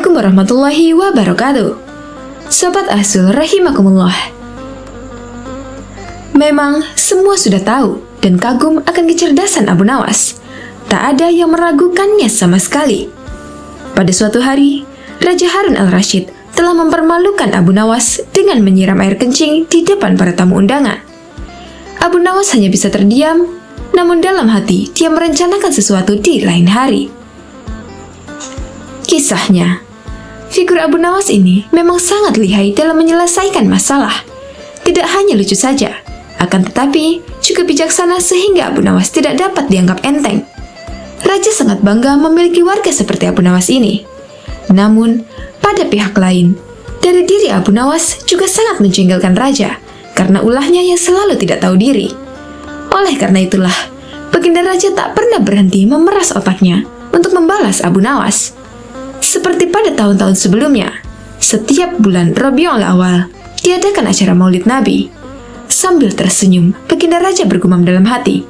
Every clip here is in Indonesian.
Assalamualaikum warahmatullahi wabarakatuh. Sobat Asul rahimakumullah. Memang semua sudah tahu dan kagum akan kecerdasan Abu Nawas. Tak ada yang meragukannya sama sekali. Pada suatu hari, Raja Harun al-Rashid telah mempermalukan Abu Nawas dengan menyiram air kencing di depan para tamu undangan. Abu Nawas hanya bisa terdiam, namun dalam hati dia merencanakan sesuatu di lain hari. Kisahnya, figur Abu Nawas ini memang sangat lihai dalam menyelesaikan masalah. Tidak hanya lucu saja, akan tetapi juga bijaksana sehingga Abu Nawas tidak dapat dianggap enteng. Raja sangat bangga memiliki warga seperti Abu Nawas ini. Namun, pada pihak lain, dari diri Abu Nawas juga sangat menjengkelkan Raja karena ulahnya yang selalu tidak tahu diri. Oleh karena itulah, Baginda Raja tak pernah berhenti memeras otaknya untuk membalas Abu Nawas. Seperti pada tahun-tahun sebelumnya, setiap bulan Rabiul Awal diadakan acara Maulid Nabi. Sambil tersenyum, Baginda Raja bergumam dalam hati,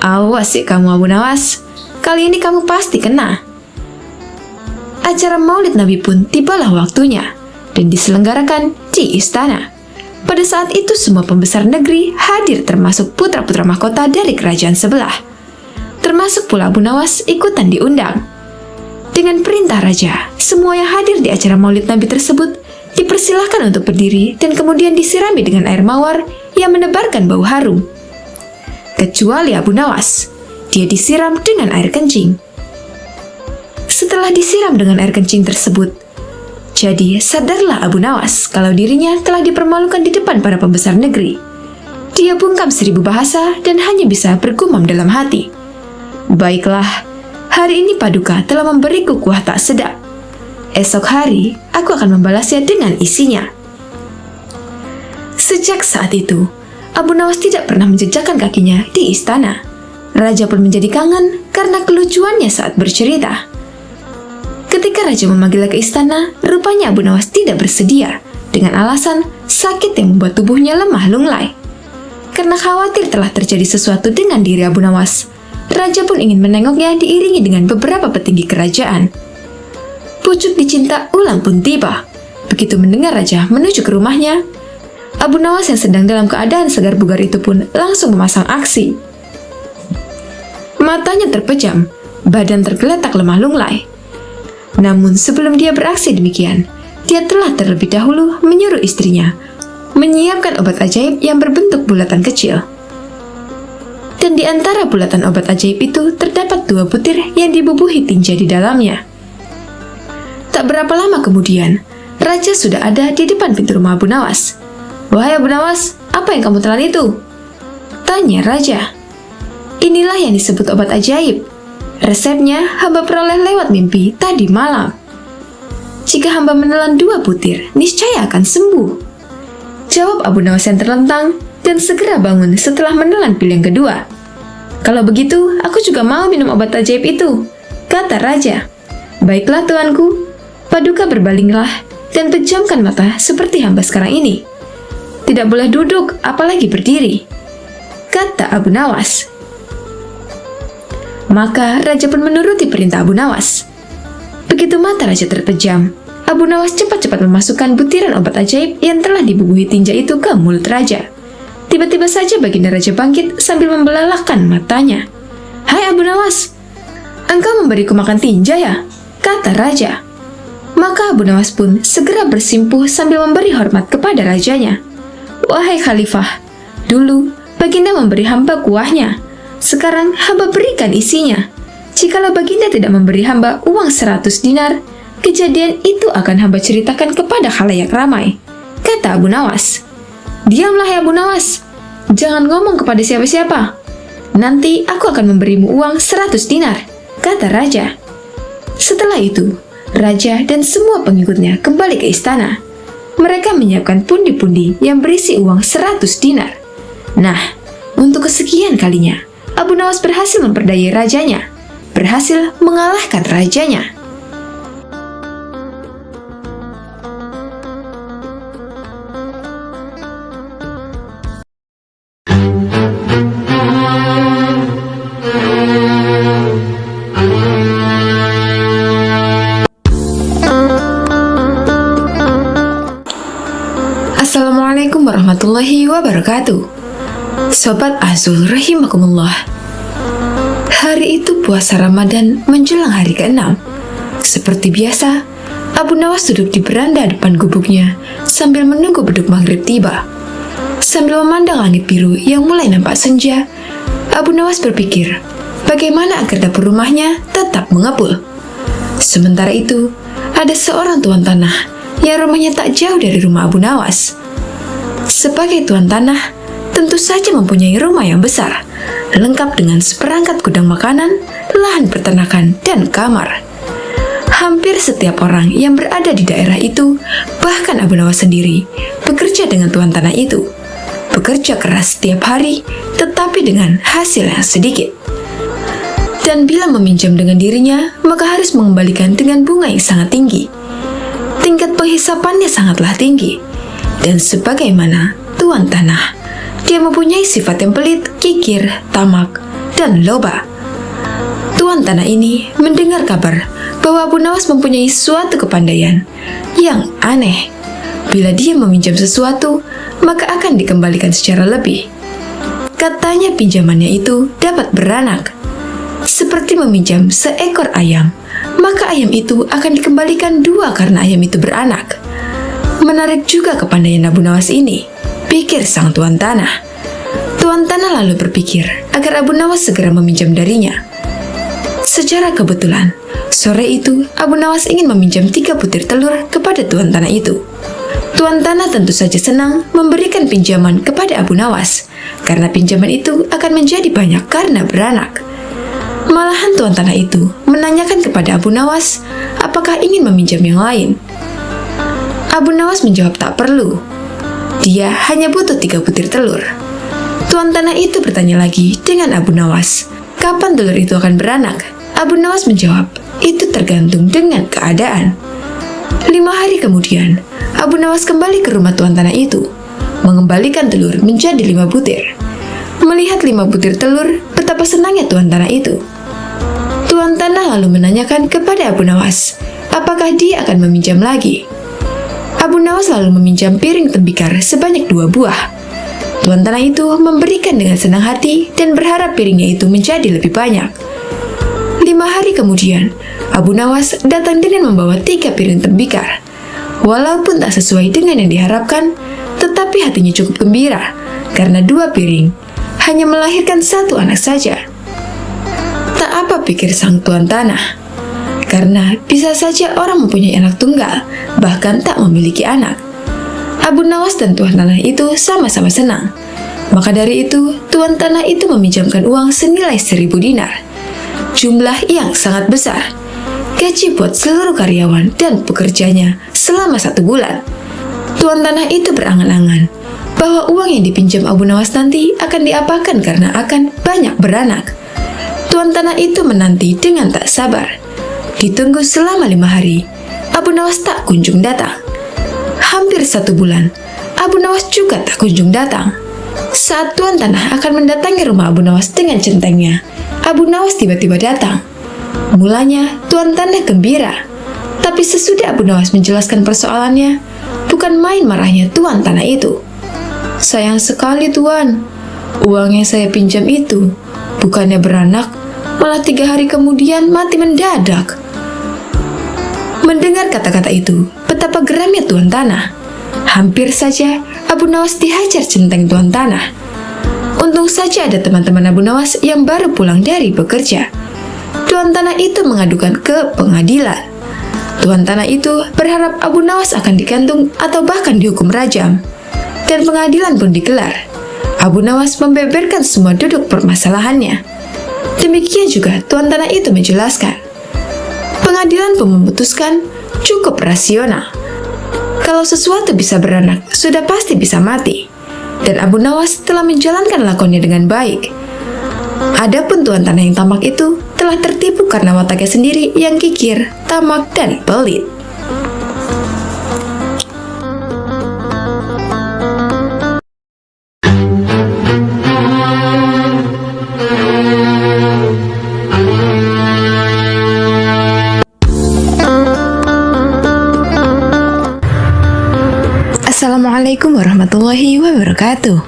"Awas sih kamu Abu Nawas, kali ini kamu pasti kena." Acara Maulid Nabi pun tibalah waktunya dan diselenggarakan di istana. Pada saat itu semua pembesar negeri hadir termasuk putra-putra mahkota dari kerajaan sebelah. Termasuk pula Abu Nawas ikutan diundang. Dengan perintah Raja, semua yang hadir di acara Maulid Nabi tersebut dipersilahkan untuk berdiri dan kemudian disirami dengan air mawar yang menebarkan bau harum. Kecuali Abu Nawas, dia disiram dengan air kencing. Setelah disiram dengan air kencing tersebut, jadi sadarlah Abu Nawas kalau dirinya telah dipermalukan di depan para pembesar negeri. Dia bungkam 1000 bahasa dan hanya bisa bergumam dalam hati, "Baiklah, hari ini Paduka telah memberiku kuah tak sedap. Esok hari, aku akan membalasnya dengan isinya." Sejak saat itu, Abu Nawas tidak pernah menjejakkan kakinya di istana. Raja pun menjadi kangen karena kelucuannya saat bercerita. Ketika Raja memanggilnya ke istana, rupanya Abu Nawas tidak bersedia dengan alasan sakit yang membuat tubuhnya lemah lunglai. Karena khawatir telah terjadi sesuatu dengan diri Abu Nawas, Raja pun ingin menengoknya diiringi dengan beberapa petinggi kerajaan. Pucuk dicinta ulang pun tiba. Begitu mendengar Raja menuju ke rumahnya, Abu Nawas yang sedang dalam keadaan segar bugar itu pun langsung memasang aksi. Matanya terpejam, badan tergeletak lemah lunglai. Namun sebelum dia beraksi demikian, dia telah terlebih dahulu menyuruh istrinya menyiapkan obat ajaib yang berbentuk bulatan kecil. Dan di antara bulatan obat ajaib itu terdapat 2 butir yang dibubuhi tinja di dalamnya. Tak berapa lama kemudian, Raja sudah ada di depan pintu rumah Abu Nawas. "Wahai Abu Nawas, apa yang kamu telan itu?" tanya Raja. "Inilah yang disebut obat ajaib. Resepnya hamba peroleh lewat mimpi tadi malam. Jika hamba menelan 2 butir, niscaya akan sembuh," jawab Abu Nawas yang terlentang dan segera bangun setelah menelan pil yang kedua. "Kalau begitu, aku juga mau minum obat ajaib itu," kata Raja. "Baiklah tuanku." Paduka berbalinglah dan pejamkan mata seperti hamba sekarang ini. "Tidak boleh duduk, apalagi berdiri," kata Abu Nawas. Maka Raja pun menuruti perintah Abu Nawas. Begitu mata Raja terpejam, Abu Nawas cepat-cepat memasukkan butiran obat ajaib yang telah dibubuhi tinja itu ke mulut Raja. Tiba-tiba saja Baginda Raja bangkit sambil membelalakkan matanya. "Hai Abu Nawas, engkau memberiku makan tinja ya?" kata Raja. Maka Abu Nawas pun segera bersimpuh sambil memberi hormat kepada rajanya. "Wahai Khalifah, dulu Baginda memberi hamba kuahnya. Sekarang hamba berikan isinya. Jikalau Baginda tidak memberi hamba uang 100 dinar, kejadian itu akan hamba ceritakan kepada khalayak ramai," kata Abu Nawas. "Diamlah ya Abu Nawas, jangan ngomong kepada siapa-siapa. Nanti aku akan memberimu uang 100 dinar, kata Raja. Setelah itu, Raja dan semua pengikutnya kembali ke istana. Mereka menyiapkan pundi-pundi yang berisi uang 100 dinar. Nah, untuk kesekian kalinya, Abu Nawas berhasil memperdayai rajanya, berhasil mengalahkan rajanya. warahmatullahi wabarakatuh. Sobat Azul rahimakumullah. Hari itu puasa Ramadan menjelang hari ke-6. Seperti biasa, Abu Nawas duduk di beranda depan gubuknya sambil menunggu beduk maghrib tiba. Sambil memandang langit biru yang mulai nampak senja, Abu Nawas berpikir bagaimana agar dapur rumahnya tetap mengepul. Sementara itu, ada seorang tuan tanah yang rumahnya tak jauh dari rumah Abu Nawas. Sebagai tuan tanah, tentu saja mempunyai rumah yang besar, lengkap dengan seperangkat gudang makanan, lahan peternakan, dan kamar. Hampir setiap orang yang berada di daerah itu, bahkan Abu Nawas sendiri, bekerja dengan tuan tanah itu. Bekerja keras setiap hari, tetapi dengan hasil yang sedikit. Dan bila meminjam dengan dirinya, maka harus mengembalikan dengan bunga yang sangat tinggi. Tingkat penghisapannya sangatlah tinggi. Dan sebagaimana tuan tanah, dia mempunyai sifat yang pelit, kikir, tamak, dan loba. Tuan tanah ini mendengar kabar bahwa Abu Nawas mempunyai suatu kepandaian yang aneh. Bila dia meminjam sesuatu, maka akan dikembalikan secara lebih. Katanya pinjamannya itu dapat beranak. Seperti meminjam seekor ayam, maka ayam itu akan dikembalikan 2 karena ayam itu beranak. Menarik juga kepandaian Abu Nawas ini, pikir sang tuan tanah. Tuan tanah lalu berpikir agar Abu Nawas segera meminjam darinya. Secara kebetulan, sore itu Abu Nawas ingin meminjam 3 butir telur kepada tuan tanah itu. Tuan tanah tentu saja senang memberikan pinjaman kepada Abu Nawas, karena pinjaman itu akan menjadi banyak karena beranak. Malahan tuan tanah itu menanyakan kepada Abu Nawas apakah ingin meminjam yang lain. Abu Nawas menjawab tak perlu. Dia hanya butuh 3 butir telur. Tuan tanah itu bertanya lagi dengan Abu Nawas, kapan telur itu akan beranak? Abu Nawas menjawab, itu tergantung dengan keadaan. 5 hari kemudian, Abu Nawas kembali ke rumah tuan tanah itu, mengembalikan telur menjadi 5 butir. Melihat 5 butir telur, betapa senangnya tuan tanah itu. Tuan tanah lalu menanyakan kepada Abu Nawas, apakah dia akan meminjam lagi. Abu Nawas lalu meminjam piring tembikar sebanyak 2 buah. Tuan tanah itu memberikan dengan senang hati dan berharap piringnya itu menjadi lebih banyak. 5 hari kemudian, Abu Nawas datang dengan membawa 3 piring tembikar. Walaupun tak sesuai dengan yang diharapkan, tetapi hatinya cukup gembira, karena 2 piring hanya melahirkan 1 anak saja. Tak apa pikir sang tuan tanah, karena bisa saja orang mempunyai anak tunggal, bahkan tak memiliki anak. Abu Nawas dan tuan tanah itu sama-sama senang. Maka dari itu, tuan tanah itu meminjamkan uang senilai 1.000 dinar. Jumlah yang sangat besar. Gaji buat seluruh karyawan dan pekerjanya selama 1 bulan. Tuan tanah itu berangan-angan bahwa uang yang dipinjam Abu Nawas nanti akan diapakan karena akan banyak beranak. Tuan tanah itu menanti dengan tak sabar. Ditunggu selama 5 hari, Abu Nawas tak kunjung datang. Hampir 1 bulan, Abu Nawas juga tak kunjung datang. Saat tuan tanah akan mendatangi rumah Abu Nawas dengan centengnya, Abu Nawas tiba-tiba datang. Mulanya, tuan tanah gembira. Tapi sesudah Abu Nawas menjelaskan persoalannya, bukan main marahnya tuan tanah itu. Sayang sekali tuan, uang yang saya pinjam itu bukannya beranak, malah 3 hari kemudian mati mendadak. Mendengar kata-kata itu, betapa geramnya tuan tanah. Hampir saja Abu Nawas dihajar centeng tuan tanah. Untung saja ada teman-teman Abu Nawas yang baru pulang dari bekerja. Tuan tanah itu mengadukan ke pengadilan. Tuan tanah itu berharap Abu Nawas akan digantung atau bahkan dihukum rajam. Dan pengadilan pun digelar. Abu Nawas membeberkan semua duduk permasalahannya. Demikian juga tuan tanah itu menjelaskan. Pengadilan pun memutuskan cukup rasional. Kalau sesuatu bisa beranak, sudah pasti bisa mati. Dan Abu Nawas telah menjalankan lakonnya dengan baik. Adapun tuan tanah yang tamak itu telah tertipu karena wataknya sendiri yang kikir, tamak, dan pelit. Assalamualaikum warahmatullahi wabarakatuh.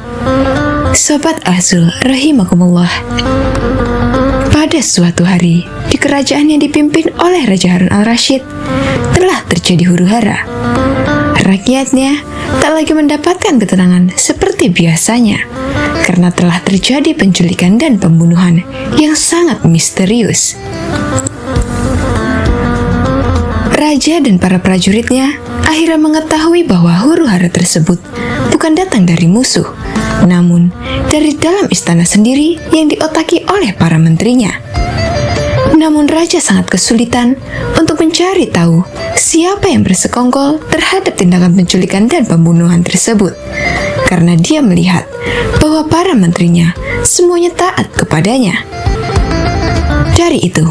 Sobat Azul rahimakumullah. Pada suatu hari, di kerajaan yang dipimpin oleh Raja Harun al-Rasyid, telah terjadi huru-hara. Rakyatnya tak lagi mendapatkan ketenangan seperti biasanya, karena telah terjadi penculikan dan pembunuhan yang sangat misterius. Raja dan para prajuritnya akhirnya mengetahui bahwa huru-hara tersebut bukan datang dari musuh, namun dari dalam istana sendiri yang diotaki oleh para menterinya. Namun Raja sangat kesulitan untuk mencari tahu siapa yang bersekongkol terhadap tindakan penculikan dan pembunuhan tersebut, karena dia melihat bahwa para menterinya semuanya taat kepadanya. Dari itu,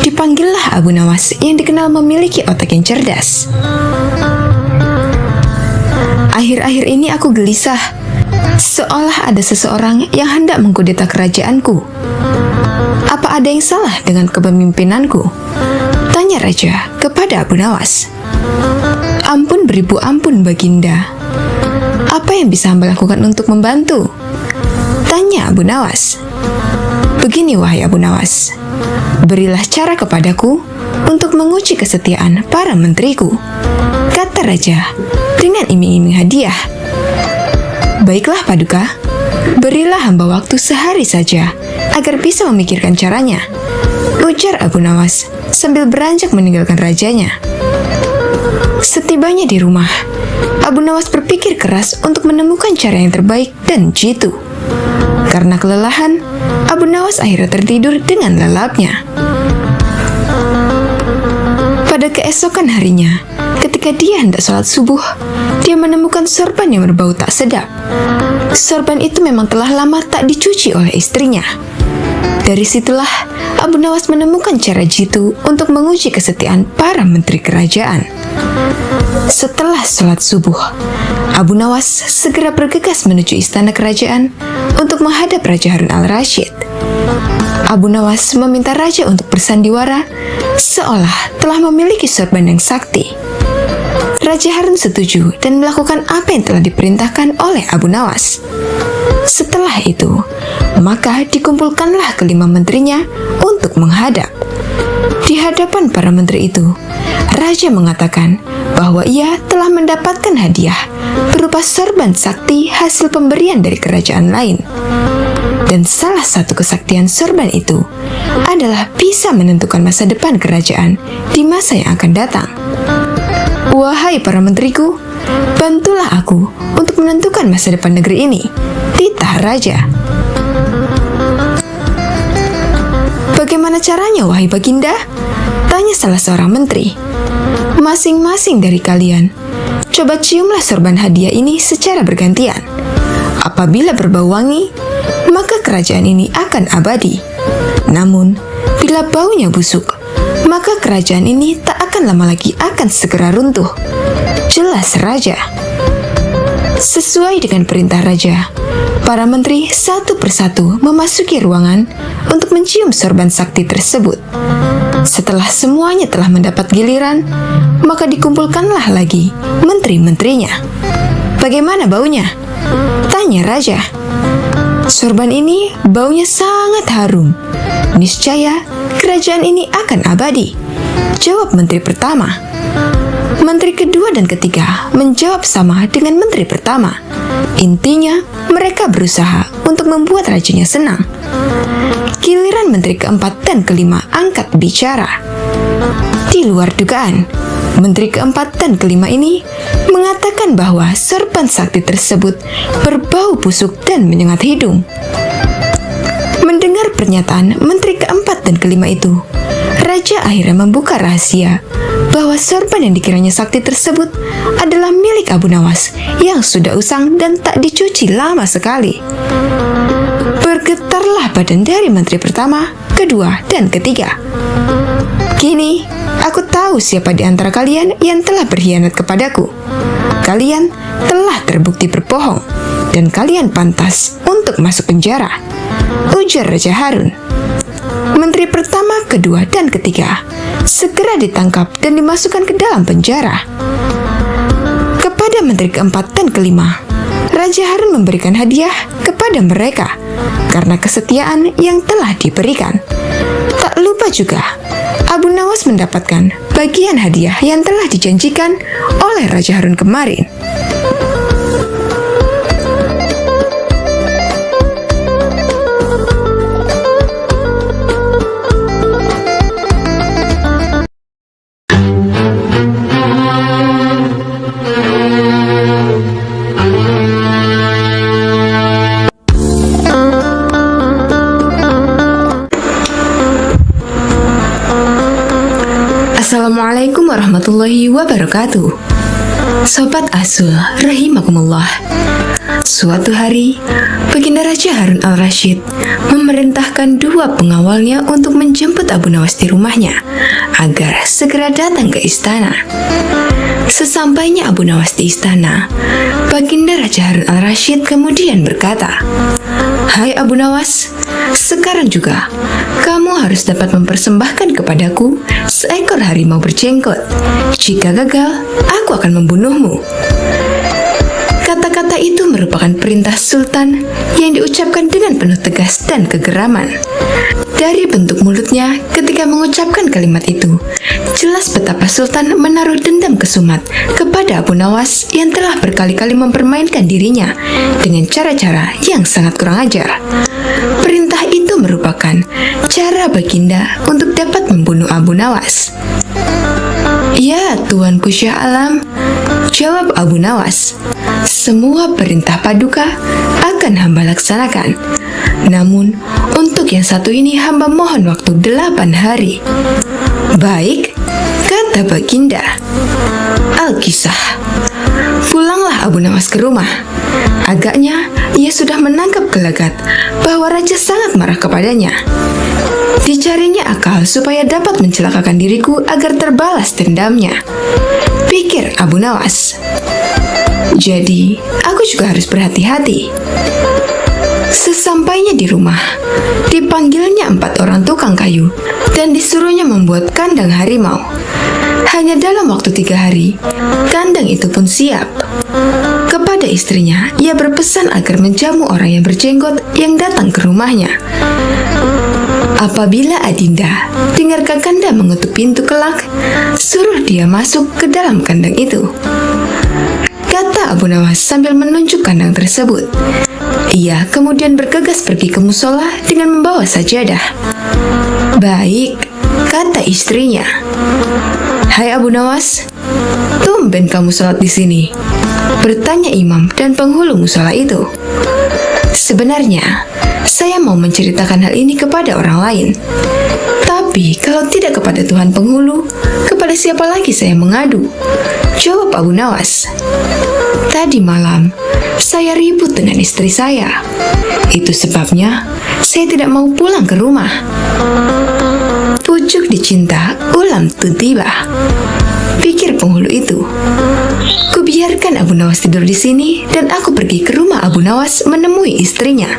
dipanggillah Abu Nawas yang dikenal memiliki otak yang cerdas. Akhir-akhir ini aku gelisah, seolah ada seseorang yang hendak mengkudeta kerajaanku. Apa ada yang salah dengan kepemimpinanku? Tanya Raja kepada Abu Nawas. Ampun beribu ampun Baginda. Apa yang bisa hamba lakukan untuk membantu? Tanya Abu Nawas. Begini wahai Abu Nawas, berilah cara kepadaku untuk menguji kesetiaan para menteriku, kata Raja dengan iming-iming hadiah. Baiklah Paduka, berilah hamba waktu sehari saja agar bisa memikirkan caranya, ujar Abu Nawas sambil beranjak meninggalkan rajanya. Setibanya di rumah, Abu Nawas berpikir keras untuk menemukan cara yang terbaik dan jitu. Karena kelelahan, Abu Nawas akhirnya tertidur dengan lelapnya. Pada keesokan harinya, ketika dia hendak sholat subuh, dia menemukan sorban yang berbau tak sedap. Sorban itu memang telah lama tak dicuci oleh istrinya. Dari situlah Abu Nawas menemukan cara jitu untuk menguji kesetiaan para menteri kerajaan. Setelah sholat subuh, Abu Nawas segera bergegas menuju istana kerajaan untuk menghadap Raja Harun al-Rasyid. Abu Nawas meminta Raja untuk bersandiwara seolah telah memiliki sorban yang sakti. Raja Harun setuju dan melakukan apa yang telah diperintahkan oleh Abu Nawas. Setelah itu, maka dikumpulkanlah kelima menterinya untuk menghadap. Di hadapan para menteri itu, Raja mengatakan bahwa ia telah mendapatkan hadiah berupa sorban sakti hasil pemberian dari kerajaan lain. Dan salah satu kesaktian sorban itu adalah bisa menentukan masa depan kerajaan di masa yang akan datang. Wahai para menteriku, bantulah aku untuk menentukan masa depan negeri ini, titah Raja. Bagaimana caranya wahai Baginda? Tanya salah seorang menteri. Masing-masing dari kalian, coba ciumlah sorban hadiah ini secara bergantian. Apabila berbau wangi, maka kerajaan ini akan abadi. Namun, bila baunya busuk, maka kerajaan ini tak akan lama lagi akan segera runtuh. Jelas Raja. Sesuai dengan perintah Raja, para menteri satu persatu memasuki ruangan untuk mencium sorban sakti tersebut. Setelah semuanya telah mendapat giliran, maka dikumpulkanlah lagi menteri-menterinya. Bagaimana baunya? Tanya Raja. Sorban ini baunya sangat harum. Niscaya kerajaan ini akan abadi, jawab menteri pertama. Menteri kedua dan ketiga menjawab sama dengan menteri pertama. Intinya, mereka berusaha untuk membuat rajanya senang. Giliran menteri keempat dan kelima angkat bicara. Di luar dugaan, menteri keempat dan kelima ini mengatakan bahwa sorban sakti tersebut berbau busuk dan menyengat hidung. Mendengar pernyataan menteri keempat dan kelima itu, Raja akhirnya membuka rahasia bahwa sorban yang dikiranya sakti tersebut adalah milik Abu Nawas yang sudah usang dan tak dicuci lama sekali. Bergetarlah badan dari menteri pertama, kedua, dan ketiga. Kini, aku tahu siapa di antara kalian yang telah berkhianat kepadaku. Kalian telah terbukti berbohong, dan kalian pantas untuk masuk penjara, ujar Raja Harun. Menteri pertama, kedua, dan ketiga segera ditangkap dan dimasukkan ke dalam penjara. Kepada kepada menteri keempat dan kelima. Raja Harun memberikan hadiah kepada mereka karena kesetiaan yang telah diberikan. Tak lupa juga, Abu Nawas mendapatkan bagian hadiah yang telah dijanjikan oleh Raja Harun kemarin. Assalamualaikum warahmatullahi wabarakatuh. Sobat Asul rahimakumullah. Suatu hari, Baginda Raja Harun al-Rasyid memerintahkan dua pengawalnya untuk menjemput Abu Nawas di rumahnya agar segera datang ke istana. Sesampainya Abu Nawas di istana, Baginda Raja Harun al-Rasyid kemudian berkata, "Hai Abu Nawas, sekarang juga kamu harus dapat mempersembahkan kepadaku seekor harimau berjenggot. Jika gagal, aku akan membunuhmu." Kata-kata itu merupakan perintah Sultan yang diucapkan dengan penuh tegas dan kegeraman. Dari bentuk mulutnya ketika mengucapkan kalimat itu, jelas betapa Sultan menaruh dendam kesumat kepada Abu Nawas yang telah berkali-kali mempermainkan dirinya dengan cara-cara yang sangat kurang ajar. Perintah itu merupakan cara Baginda untuk dapat membunuh Abu Nawas. "Ya Tuanku Syah Alam," jawab Abu Nawas, "semua perintah Paduka akan hamba laksanakan. Namun, untuk yang satu ini hamba mohon waktu 8 hari. "Baik," kata Baginda. Al-Kisah. Pulanglah Abu Nawas ke rumah. Agaknya ia sudah menangkap gelagat bahwa raja sangat marah kepadanya. Dicarinya akal supaya dapat mencelakakan diriku agar terbalas dendamnya, pikir Abu Nawas. Jadi, aku juga harus berhati-hati. Sesampainya di rumah, dipanggilnya 4 orang tukang kayu dan disuruhnya membuat kandang harimau. Hanya dalam waktu 3 hari, kandang itu pun siap. Kepada istrinya, ia berpesan agar menjamu orang yang berjenggot yang datang ke rumahnya. Apabila Adinda dengar Kakanda mengetuk pintu kelak, suruh dia masuk ke dalam kandang itu, kata Abu Nawas sambil menunjuk kandang tersebut. Ia kemudian bergegas pergi ke musola dengan membawa sajadah. "Baik," kata istrinya. "Hai Abu Nawas, tumben kamu sholat di sini?" bertanya imam dan penghulu musola itu. "Sebenarnya, saya mau menceritakan hal ini kepada orang lain. Tapi kalau tidak kepada Tuhan penghulu, kepada siapa lagi saya mengadu?" jawab Abu Nawas. "Tadi malam, saya ribut dengan istri saya. Itu sebabnya saya tidak mau pulang ke rumah." Pucuk dicinta, ulam tu tiba, pikir penghulu itu. Kubiarkan Abu Nawas tidur di sini dan aku pergi ke rumah Abu Nawas menemui istrinya.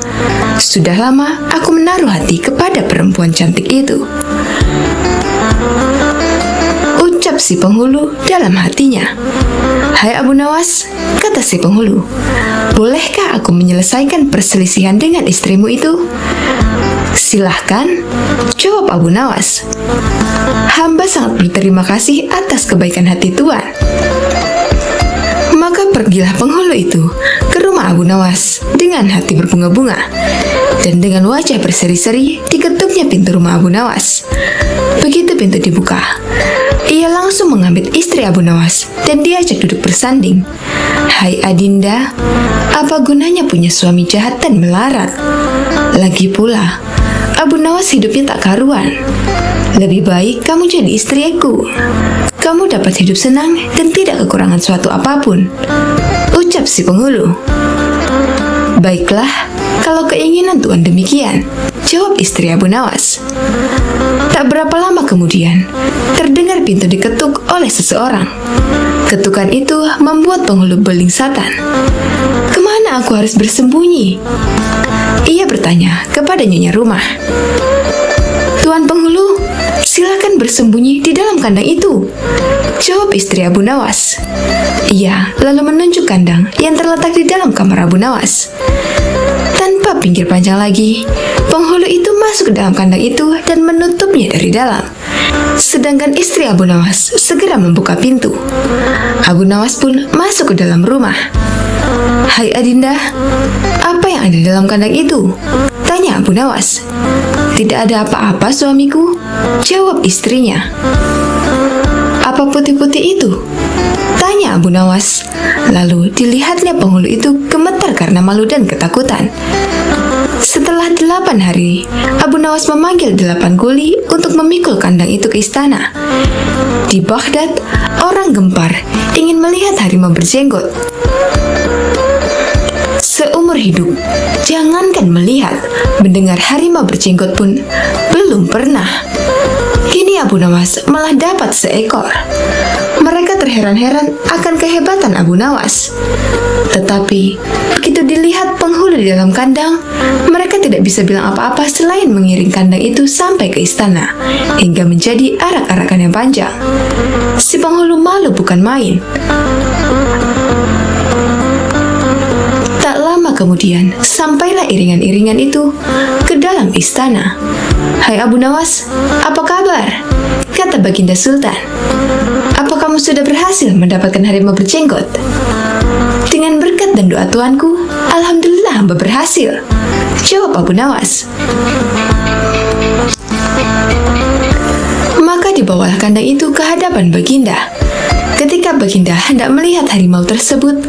Sudah lama aku menaruh hati kepada perempuan cantik itu, ucap si penghulu dalam hatinya. "Hai Abu Nawas," kata si penghulu, "bolehkah aku menyelesaikan perselisihan dengan istrimu itu?" "Silahkan," jawab Abu Nawas. "Hamba sangat berterima kasih atas kebaikan hati Tuan." Maka pergilah penghulu itu ke rumah Abu Nawas dengan hati berbunga-bunga, dan dengan wajah berseri-seri diketuknya pintu rumah Abu Nawas. Begitu pintu dibuka, ia langsung mengambil istri Abu Nawas dan diajak duduk bersanding. "Hai Adinda, apa gunanya punya suami jahat dan melarat? Lagi pula, Abu Nawas hidupnya tak karuan. Lebih baik kamu jadi istriku. Kamu dapat hidup senang dan tidak kekurangan suatu apapun," ucap si penghulu. "Baiklah, kalau keinginan Tuan demikian," jawab istri Abu Nawas. Tak berapa lama kemudian, terdengar pintu diketuk oleh seseorang. Ketukan itu membuat penghulu beling satan. "Kemana aku harus bersembunyi?" ia bertanya kepada nyonya rumah. "Tuan penghulu, "Silakan bersembunyi di dalam kandang itu," jawab istri Abu Nawas. Ia lalu menunjuk kandang yang terletak di dalam kamar Abu Nawas. Tanpa pikir panjang lagi, penghulu itu masuk ke dalam kandang itu dan menutupnya dari dalam. Sedangkan istri Abu Nawas segera membuka pintu. Abu Nawas pun masuk ke dalam rumah. "Hai Adinda, apa yang ada di dalam kandang itu?" tanya Abu Nawas. "Tidak ada apa-apa suamiku," jawab istrinya. "Apa putih-putih itu?" tanya Abu Nawas. Lalu dilihatnya penghulu itu gemetar karena malu dan ketakutan. Setelah 8 hari, Abu Nawas memanggil 8 kuli untuk memikul kandang itu ke istana. Di Baghdad, orang gempar ingin melihat harimau berjenggot. Seumur hidup, jangankan melihat, mendengar harimau berjenggot pun belum pernah. Kini Abu Nawas malah dapat seekor. Mereka terheran-heran akan kehebatan Abu Nawas. Tetapi, begitu dilihat penghulu di dalam kandang, mereka tidak bisa bilang apa-apa selain mengiring kandang itu sampai ke istana, hingga menjadi arak-arakan yang panjang. Si penghulu malu bukan main. Tak lama kemudian, sampailah iringan-iringan itu ke dalam istana. "Hai Abu Nawas, apa kabar?" kata Baginda Sultan. "Apa kamu sudah berhasil mendapatkan harimau berjenggot?" "Dengan berkat dan doa tuanku, alhamdulillah hamba berhasil," jawab Abu Nawas. Maka dibawalah kandang itu ke hadapan Baginda. Ketika Baginda hendak melihat harimau tersebut,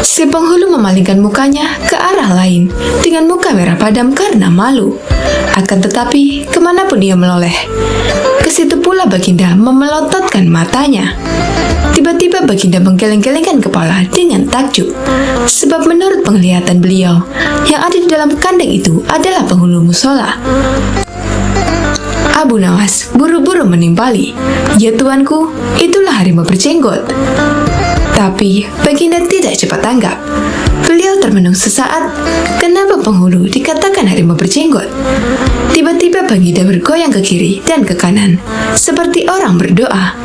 si penghulu memalingkan mukanya ke arah lain dengan muka merah padam karena malu. Akan tetapi, kemanapun ia meloleh, ke situ pula Baginda memelototkan matanya. Tiba-tiba Baginda menggeleng-gelengkan kepala dengan takjub, sebab menurut penglihatan beliau, yang ada di dalam kandang itu adalah penghulu musola. Abu Nawas buru-buru menimpali, "Ya tuanku, itulah harimau berjenggot." Tapi Baginda tidak cepat tanggap. Beliau termenung sesaat, kenapa penghulu dikatakan harimau berjenggot? Tiba-tiba Baginda bergoyang ke kiri dan ke kanan, seperti orang berdoa.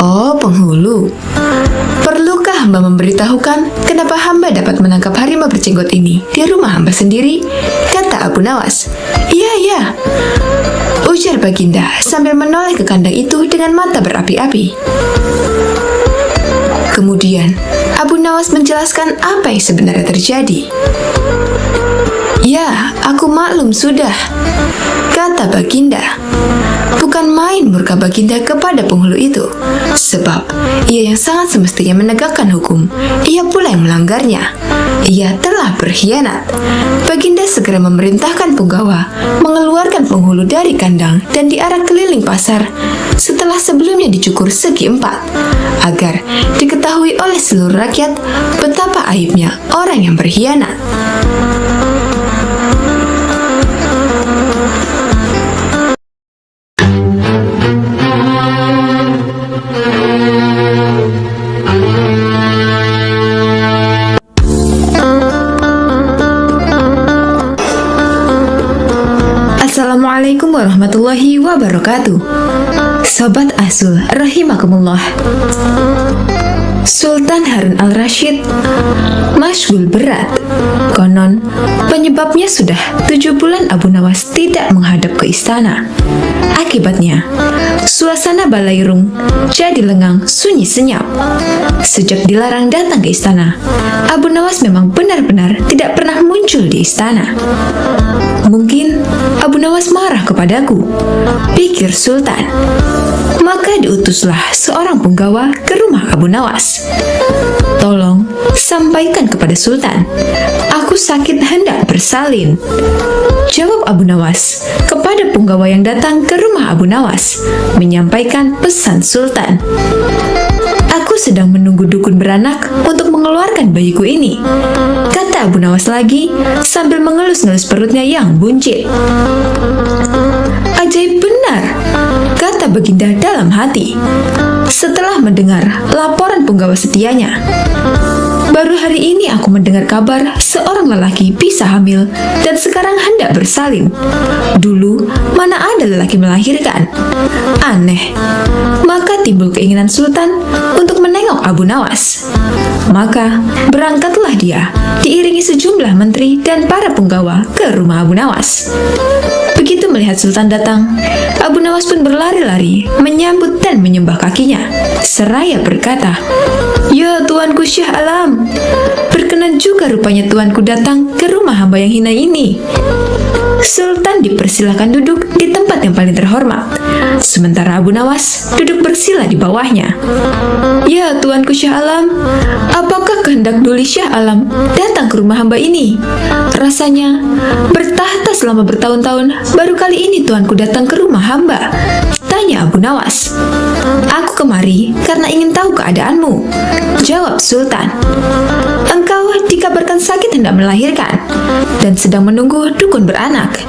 Oh penghulu, perlukah hamba memberitahukan kenapa hamba dapat menangkap harimau berjenggot ini di rumah hamba sendiri? Kata Abu Nawas. Iya, ujar Baginda sambil menoleh ke kandang itu dengan mata berapi-api. Kemudian, Abu Nawas menjelaskan apa yang sebenarnya terjadi. Ya, aku maklum sudah, kata Baginda. Bukan main murka Baginda kepada penghulu itu, sebab ia yang sangat semestinya menegakkan hukum, ia pula yang melanggarnya. Ia telah berkhianat. Baginda segera memerintahkan punggawa mengeluarkan penghulu dari kandang dan diarak keliling pasar setelah sebelumnya dicukur segi 4, agar diketahui oleh seluruh rakyat betapa aibnya orang yang berkhianat. Assalamualaikum warahmatullahi wabarakatuh. Sobat Asul rahimakumullah. Sultan Harun al-Rashid masyghul berat. Konon penyebabnya sudah 7 bulan Abu Nawas tidak menghadap ke istana. Akibatnya suasana Balairung jadi lengang sunyi senyap. Sejak dilarang datang ke istana, Abu Nawas memang benar-benar tidak pernah muncul di istana. Mungkin Abu Nawas marah kepadaku, pikir Sultan. Maka diutuslah seorang punggawa ke rumah Abu Nawas. Tolong sampaikan kepada Sultan, aku sakit hendak bersalin, jawab Abu Nawas kepada punggawa yang datang ke rumah Abu Nawas, menyampaikan pesan Sultan. Aku sedang menunggu dukun beranak untuk mengeluarkan bayiku ini, kata Abu Nawas lagi sambil mengelus-ngelus perutnya yang buncit. Ajaib benar, kata Baginda dalam hati setelah mendengar laporan punggawa setianya. Baru hari ini aku mendengar kabar seorang lelaki bisa hamil dan sekarang hendak bersalin. Dulu, mana ada lelaki melahirkan? Aneh. Maka timbul keinginan Sultan untuk menengok Abu Nawas. Maka, berangkatlah dia, diiringi sejumlah menteri dan para punggawa ke rumah Abu Nawas. Begitu melihat Sultan datang, Abu Nawas pun berlari-lari, menyambut dan menyembah kakinya, seraya berkata, "Ya Tuanku Syah Alam, berkenan juga rupanya Tuanku datang ke rumah hamba yang hina ini." Sultan dipersilahkan duduk di tempat yang paling terhormat, sementara Abu Nawas duduk bersila di bawahnya. "Ya Tuanku Syah Alam, apakah kehendak Duli Syah Alam datang ke rumah hamba ini? Rasanya bertahta selama bertahun-tahun, baru kali ini Tuanku datang ke rumah hamba," tanya Abu Nawas. "Aku kemari karena ingin tahu keadaanmu," jawab Sultan. "Engkau dikabarkan sakit hendak melahirkan dan sedang menunggu dukun beranak.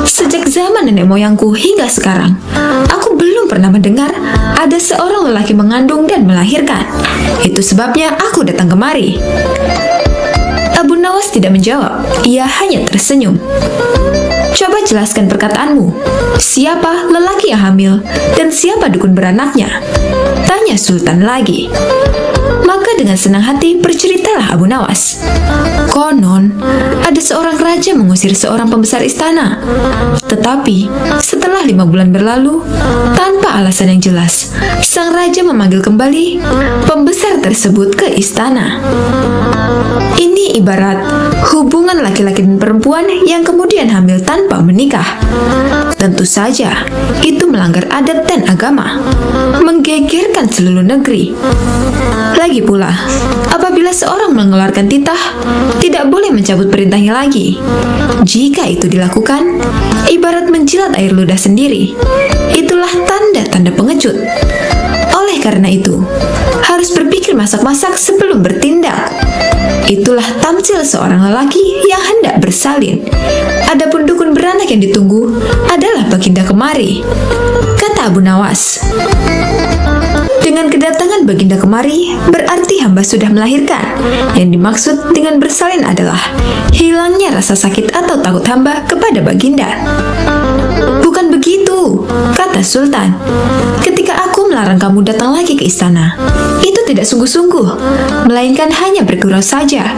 Sejak zaman nenek moyangku hingga sekarang, aku belum pernah mendengar ada seorang lelaki mengandung dan melahirkan. Itu sebabnya aku datang kemari." Abu Nawas tidak menjawab, ia hanya tersenyum. "Coba jelaskan perkataanmu. Siapa lelaki yang hamil dan siapa dukun beranaknya?" tanya Sultan lagi. Maka dengan senang hati berceritalah Abu Nawas. "Konon, ada seorang raja mengusir seorang pembesar istana. Tetapi, setelah 5 bulan berlalu, tanpa alasan yang jelas, sang raja memanggil kembali pembesar tersebut ke istana. Ini ibarat hubungan laki-laki dan perempuan yang kemudian hamil tanpa menikah. Tentu saja, itu melanggar adat dan agama, menggegerkan seluruh negeri. Lagi pula, apabila seorang mengeluarkan titah, tidak boleh mencabut perintahnya lagi. Jika itu dilakukan, ibarat menjilat air ludah sendiri. Itulah tanda-tanda pengecut. Oleh karena itu, harus berpikir masak-masak sebelum bertindak. Itulah tamsil seorang lelaki yang hendak bersalin. Adapun dukun beranak yang ditunggu adalah Baginda kemari," kata Abu Nawas. "Dengan kedatangan Baginda kemari, berarti hamba sudah melahirkan. Yang dimaksud dengan bersalin adalah hilangnya rasa sakit atau takut hamba kepada Baginda." "Bukan begitu," kata Sultan. "Ketika aku melarang kamu datang lagi ke istana, itu tidak sungguh-sungguh, melainkan hanya bergurau saja.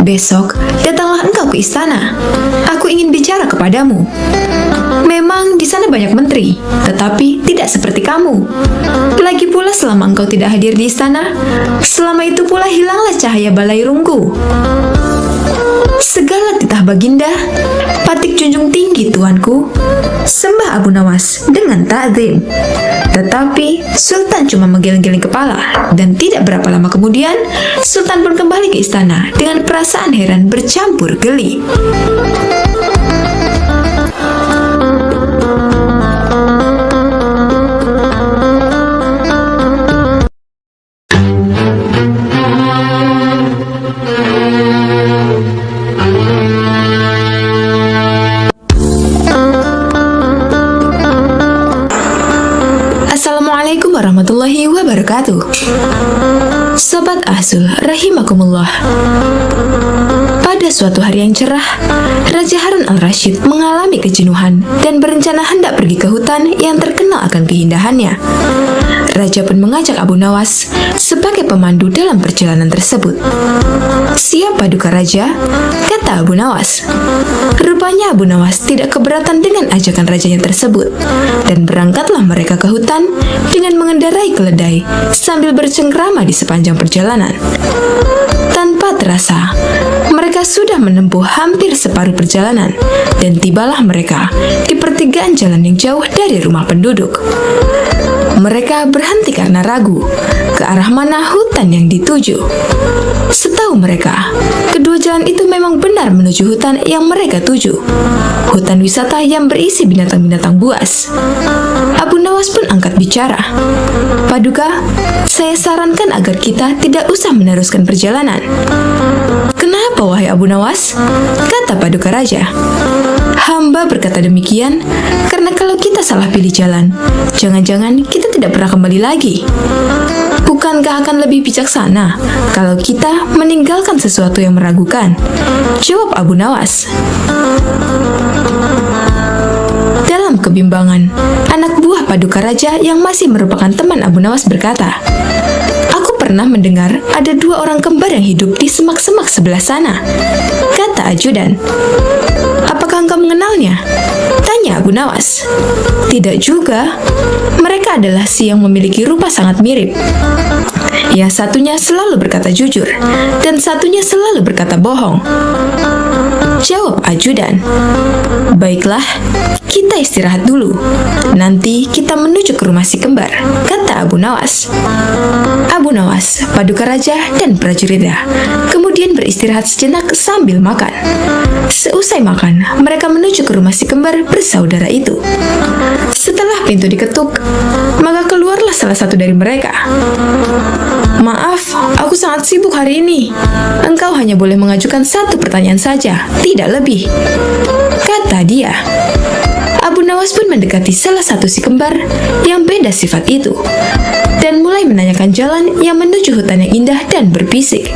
Besok, datanglah engkau ke istana. Aku ingin bicara kepadamu. Memang di sana banyak menteri, tetapi tidak seperti kamu. Lagi pula selama engkau tidak hadir di istana, selama itu pula hilanglah cahaya balairungku. Segala titah Baginda, patik junjung tinggi tuanku," sembah Abu Nawas dengan ta'zim. Tetapi Sultan cuma menggeleng-geleng kepala, dan tidak berapa lama kemudian Sultan pun kembali ke istana dengan perasaan heran bercampur geli. Assalamualaikum warahmatullahi wabarakatuh. Sobat Ahsul rahimakumullah. Pada suatu hari yang cerah, Raja Harun al-Rasyid mengalami kejenuhan dan berencana hendak pergi ke hutan yang terkenal akan keindahannya. Raja pun mengajak Abu Nawas sebagai pemandu dalam perjalanan tersebut. "Siap paduka Raja?" kata Abu Nawas. Rupanya Abu Nawas tidak keberatan dengan ajakan rajanya tersebut, dan berangkatlah mereka ke hutan dengan mengendarai keledai sambil bercengkrama di sepanjang perjalanan. Tanpa terasa, mereka sudah menempuh hampir separuh perjalanan, dan tibalah mereka di pertigaan jalan yang jauh dari rumah penduduk. Mereka berhenti karena ragu ke arah mana hutan yang dituju. Setahu mereka, kedua jalan itu memang benar menuju hutan yang mereka tuju. Hutan wisata yang berisi binatang-binatang buas. Abu Nawas pun angkat bicara. "Paduka, saya sarankan agar kita tidak usah meneruskan perjalanan." "Kenapa wahai Abu Nawas?" kata paduka raja. Hamba berkata demikian karena kalau kita salah pilih jalan, jangan-jangan kita tidak pernah kembali lagi. Bukankah akan lebih bijaksana kalau kita meninggalkan sesuatu yang meragukan? Jawab Abu Nawas. Dalam kebimbangan, anak buah Paduka Raja yang masih merupakan teman Abu Nawas berkata, "Aku pernah mendengar ada 2 orang kembar yang hidup di semak-semak sebelah sana," kata ajudan. "Apakah engkau mengenalnya?" tanya Abu Nawas. "Tidak juga. Mereka adalah si yang memiliki rupa sangat mirip. Yang satunya selalu berkata jujur, dan satunya selalu berkata bohong," jawab ajudan. "Baiklah, kita istirahat dulu. Nanti kita menuju ke rumah si kembar," kata Abu Nawas. Abu Nawas, Paduka Raja, dan prajuritnya kemudian beristirahat sejenak sambil makan. Seusai makan, mereka menuju ke rumah si kembar bersaudara itu. Setelah pintu diketuk, maka keluarlah salah satu dari mereka. "Maaf, aku sangat sibuk hari ini. Engkau hanya boleh mengajukan 1 pertanyaan saja, tidak lebih," kata dia. Abu Nawas pun mendekati salah satu si kembar yang beda sifat itu dan mulai menanyakan jalan yang menuju hutan yang indah dan berbisik.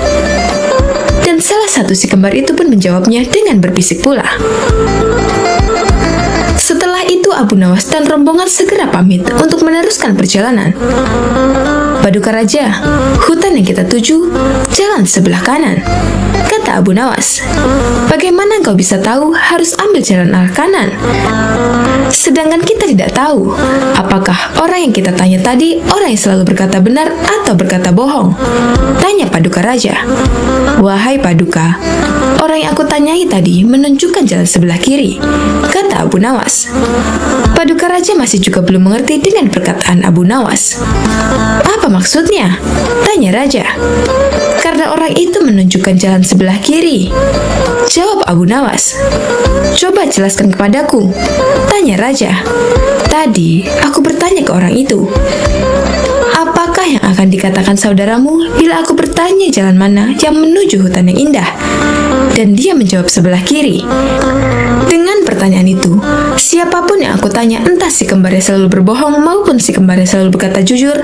Dan salah satu si kembar itu pun menjawabnya dengan berbisik pula. Setelah itu Abu Nawas dan rombongan segera pamit untuk meneruskan perjalanan. "Paduka Raja, hutan yang kita tuju jalan sebelah kanan," kata Abu Nawas. "Bagaimana engkau bisa tahu harus ambil jalan arah kanan? Sedangkan kita tidak tahu apakah orang yang kita tanya tadi orang yang selalu berkata benar atau berkata bohong," tanya Paduka Raja. "Wahai Paduka, orang yang aku tanyai tadi menunjukkan jalan sebelah kiri," kata Abu Nawas. Paduka Raja masih juga belum mengerti dengan perkataan Abu Nawas. "Apa maksudnya?" tanya Raja. "Karena orang itu menunjukkan jalan sebelah kiri," jawab Abu Nawas. "Coba jelaskan kepadaku," tanya Raja. "Tadi aku bertanya ke orang itu, apakah yang akan dikatakan saudaramu bila aku bertanya jalan mana yang menuju hutan yang indah? Dan dia menjawab sebelah kiri. Dengan pertanyaan itu, siapapun yang aku tanya, entah si kembar yang selalu berbohong maupun si kembar yang selalu berkata jujur,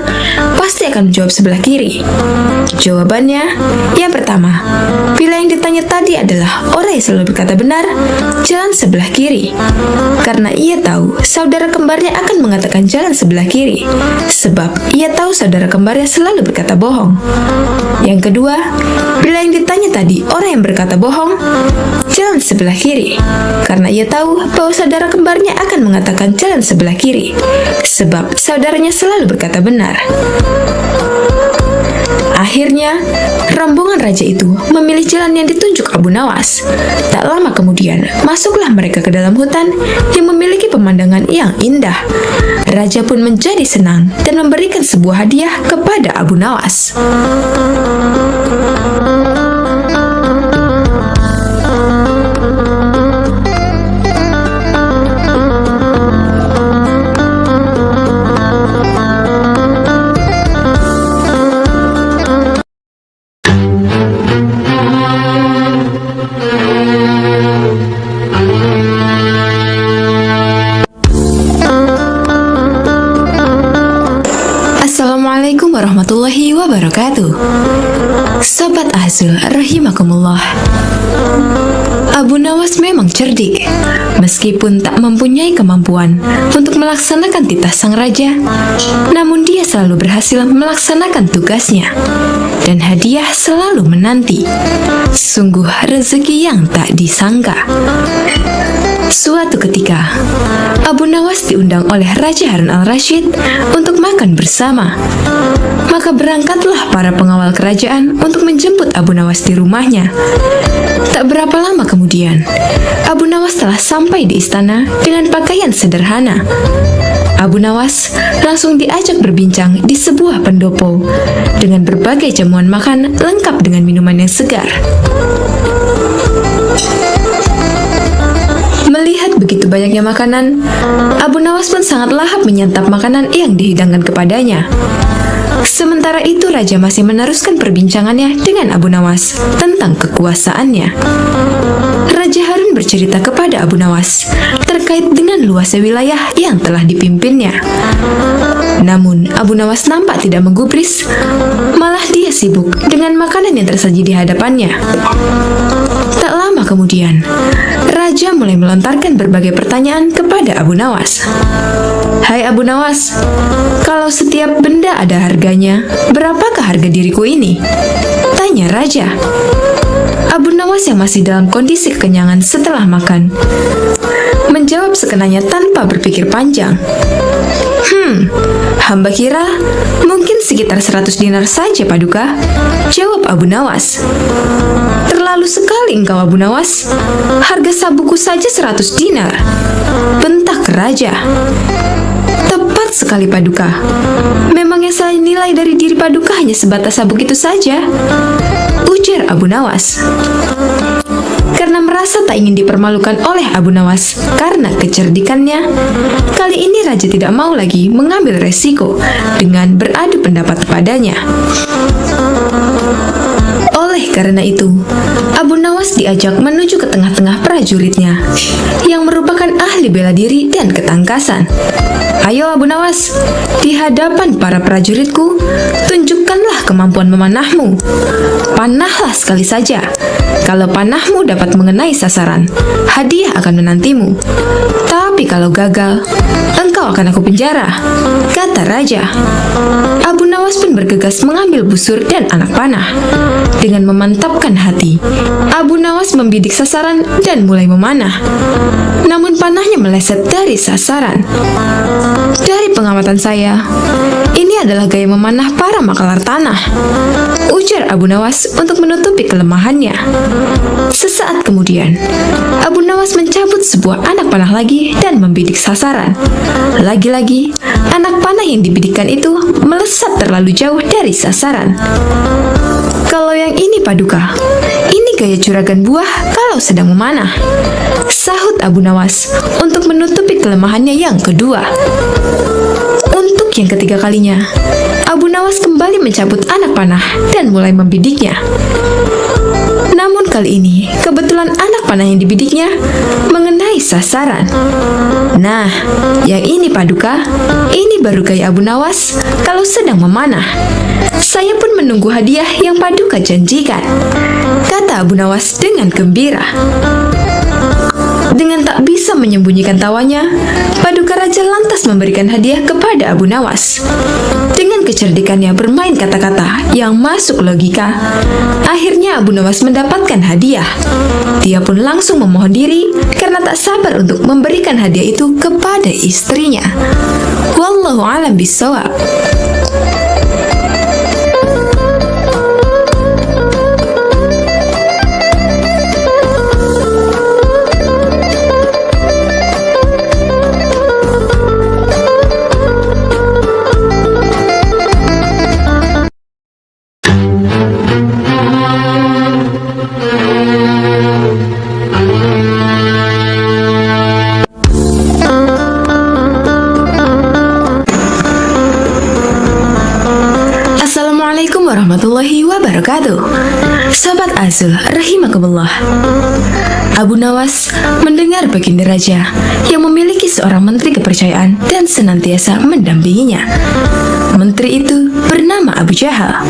pasti akan menjawab sebelah kiri." Jawabannya, yang pertama, bila yang ditanya tadi adalah orang yang selalu berkata benar, jalan sebelah kiri. Karena ia tahu saudara kembarnya akan mengatakan jalan sebelah kiri, sebab ia tahu saudara kembarnya selalu berkata bohong. Yang kedua, bila yang ditanya tadi orang yang berkata bohong, jalan sebelah kiri. Karena ia tahu bahwa saudara kembarnya akan mengatakan jalan sebelah kiri, sebab saudaranya selalu berkata benar. Akhirnya, rombongan raja itu memilih jalan yang ditunjuk Abu Nawas. Tak lama kemudian, masuklah mereka ke dalam hutan yang memiliki pemandangan yang indah. Raja pun menjadi senang dan memberikan sebuah hadiah kepada Abu Nawas. Assalamualaikum warahmatullahi wabarakatuh. Sobat Azul rahimakumullah. Abu Nawas memang cerdik. Meskipun tak mempunyai kemampuan untuk melaksanakan titah sang raja, namun dia selalu berhasil melaksanakan tugasnya. Dan hadiah selalu menanti. Sungguh rezeki yang tak disangka. Suatu ketika, Abu Nawas diundang oleh Raja Harun al-Rashid untuk makan bersama. Maka berangkatlah para pengawal kerajaan untuk menjemput Abu Nawas di rumahnya. Tak berapa lama kemudian, Abu Nawas telah sampai di istana dengan pakaian sederhana. Abu Nawas langsung diajak berbincang di sebuah pendopo dengan berbagai jamuan makan lengkap dengan minuman yang segar. Melihat begitu banyaknya makanan, Abu Nawas pun sangat lahap menyantap makanan yang dihidangkan kepadanya. Sementara itu Raja masih meneruskan perbincangannya dengan Abu Nawas tentang kekuasaannya. Raja Harun bercerita kepada Abu Nawas terkait dengan luasnya wilayah yang telah dipimpinnya. Namun, Abu Nawas nampak tidak menggubris, malah dia sibuk dengan makanan yang tersaji di hadapannya. Tak lama kemudian, Raja mulai melontarkan berbagai pertanyaan kepada Abu Nawas. "Hai Abu Nawas, kalau setiap benda ada harganya, berapakah harga diriku ini?" tanya Raja. Abu Nawas yang masih dalam kondisi kekenyangan setelah makan menjawab sekenanya tanpa berpikir panjang. Hamba kira mungkin sekitar 100 dinar saja, Paduka," jawab Abu Nawas. "Terlalu sekali engkau, Abu Nawas. Harga sabukku saja 100 dinar," bentak Raja. "Tepat sekali, Paduka. Memang yang saya nilai dari diri Paduka hanya sebatas sabuk itu saja," ujar Abu Nawas. Karena merasa tak ingin dipermalukan oleh Abu Nawas karena kecerdikannya, kali ini Raja tidak mau lagi mengambil resiko dengan beradu pendapat padanya. Oleh karena itu, Abu Nawas diajak menuju ke tengah-tengah prajuritnya yang merupakan ahli bela diri dan ketangkasan. "Ayo Abu Nawas, di hadapan para prajuritku, tunjukkanlah kemampuan memanahmu. Panahlah sekali saja. Kalau panahmu dapat mengenai sasaran, hadiah akan menantimu. Tapi kalau gagal, engkau akan aku penjara," kata Raja. Abu Nawas pun bergegas mengambil busur dan anak panah. Dengan memantapkan hati, Abu Nawas membidik sasaran dan mulai memanah. Namun panahnya meleset dari sasaran. "Dari pengamatan saya, ini adalah gaya memanah para makalar tanah," ujar Abu Nawas untuk menutupi kelemahannya. Sesaat kemudian, Abu Nawas mencabut sebuah anak panah lagi dan membidik sasaran. Lagi-lagi, anak panah yang dibidikkan itu melesat terlalu jauh dari sasaran. "Kalau yang ini, Paduka, ini gaya juragan buah kalau sedang memanah," sahut Abu Nawas untuk menutupi kelemahannya yang kedua. Untuk yang ketiga kalinya, Abu Nawas kembali mencabut anak panah dan mulai membidiknya. Namun kali ini, kebetulan anak panah yang dibidiknya mengenai sasaran. "Nah, yang ini Paduka, ini baru gaya Abu Nawas kalau sedang memanah. Saya pun menunggu hadiah yang Paduka janjikan," kata Abu Nawas dengan gembira. Dengan tak bisa menyembunyikan tawanya, Paduka Raja lantas memberikan hadiah kepada Abu Nawas. Dengan kecerdikannya bermain kata-kata yang masuk logika, akhirnya Abu Nawas mendapatkan hadiah. Dia pun langsung memohon diri karena tak sabar untuk memberikan hadiah itu kepada istrinya. Wallahu a'lam bishawab. Assalamualaikum warahmatullahi wabarakatuh. Sobat Azul rahimakumullah. Abu Nawas mendengar baginda raja yang memiliki seorang menteri kepercayaan dan senantiasa mendampinginya. Menteri itu bernama Abu Jahal.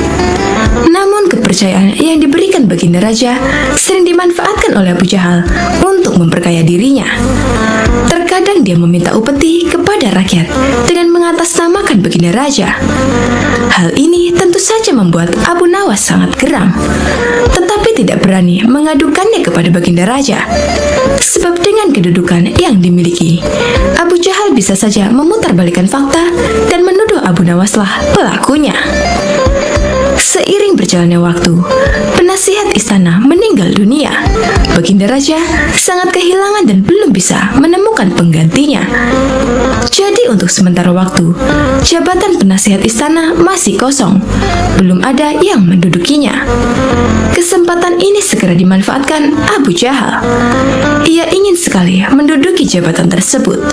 Namun kepercayaan yang diberikan baginda raja sering dimanfaatkan oleh Abu Jahal untuk memperkaya dirinya. Terkadang dia meminta upeti kepada rakyat dengan mengatasnamakan baginda raja. Hal ini tentu saja membuat Abu Nawas sangat geram, tetapi tidak berani mengadukannya kepada baginda raja. Sebab dengan kedudukan yang dimiliki, Abu Jahal bisa saja memutarbalikkan fakta dan menuduh Abu Nawaslah pelakunya. Seiring berjalannya waktu, penasihat istana meninggal dunia. Baginda raja sangat kehilangan dan belum bisa menemukan penggantinya. Jadi untuk sementara waktu, jabatan penasihat istana masih kosong. Belum ada yang mendudukinya. Kesempatan ini segera dimanfaatkan Abu Jahal. Ia ingin sekali menduduki jabatan tersebut.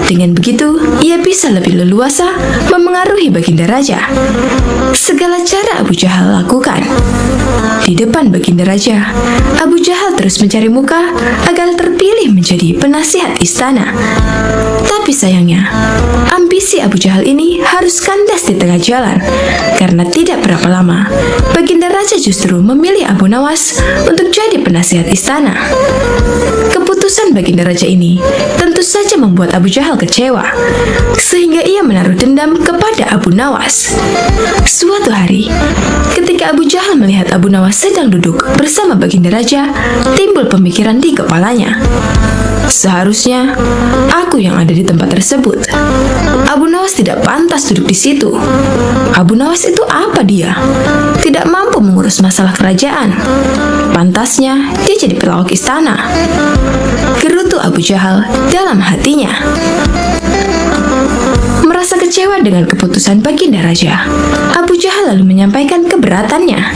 Dengan begitu, ia bisa lebih leluasa memengaruhi baginda raja. Segala cara Abu Jahal lakukan. Di depan Baginda Raja, Abu Jahal terus mencari muka agar terpilih menjadi penasihat istana. Tapi sayangnya, ambisi Abu Jahal ini harus kandas di tengah jalan, karena tidak berapa lama, Baginda Raja justru memilih Abu Nawas untuk jadi penasihat istana. Keputusan Baginda Raja ini tentu saja membuat Abu Jahal kecewa, sehingga ia menaruh dendam kepada Abu Nawas. Suatu hari, ketika Abu Jahal melihat Abu Nawas sedang duduk bersama Baginda Raja, timbul pemikiran di kepalanya. Seharusnya aku yang ada di tempat tersebut. Abu Nawas tidak pantas duduk di situ. Abu Nawas itu apa dia? Tidak mampu mengurus masalah kerajaan. Pantasnya dia jadi pelawak istana. Gerutu Abu Jahal dalam hatinya. Merasa kecewa dengan keputusan Baginda Raja, Abu Jahal lalu menyampaikan keberatannya.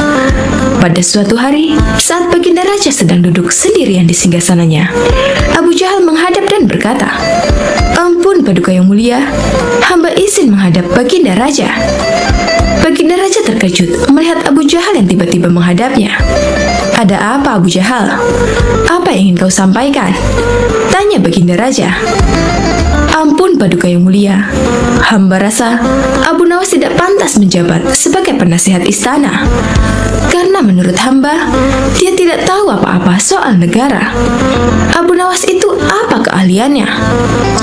Pada suatu hari, saat Baginda Raja sedang duduk sendirian di singgasananya, Abu Jahal menghadap dan berkata, "Ampun Paduka yang mulia, hamba izin menghadap Baginda Raja." Baginda Raja terkejut melihat Abu Jahal yang tiba-tiba menghadapnya. "Ada apa Abu Jahal? Apa yang ingin kau sampaikan?" tanya Baginda Raja. "Ampun Paduka yang mulia, hamba rasa Abu Nawas tidak pantas menjabat sebagai penasihat istana. Karena menurut hamba, dia tidak tahu apa-apa soal negara. Abu Nawas itu apa keahliannya?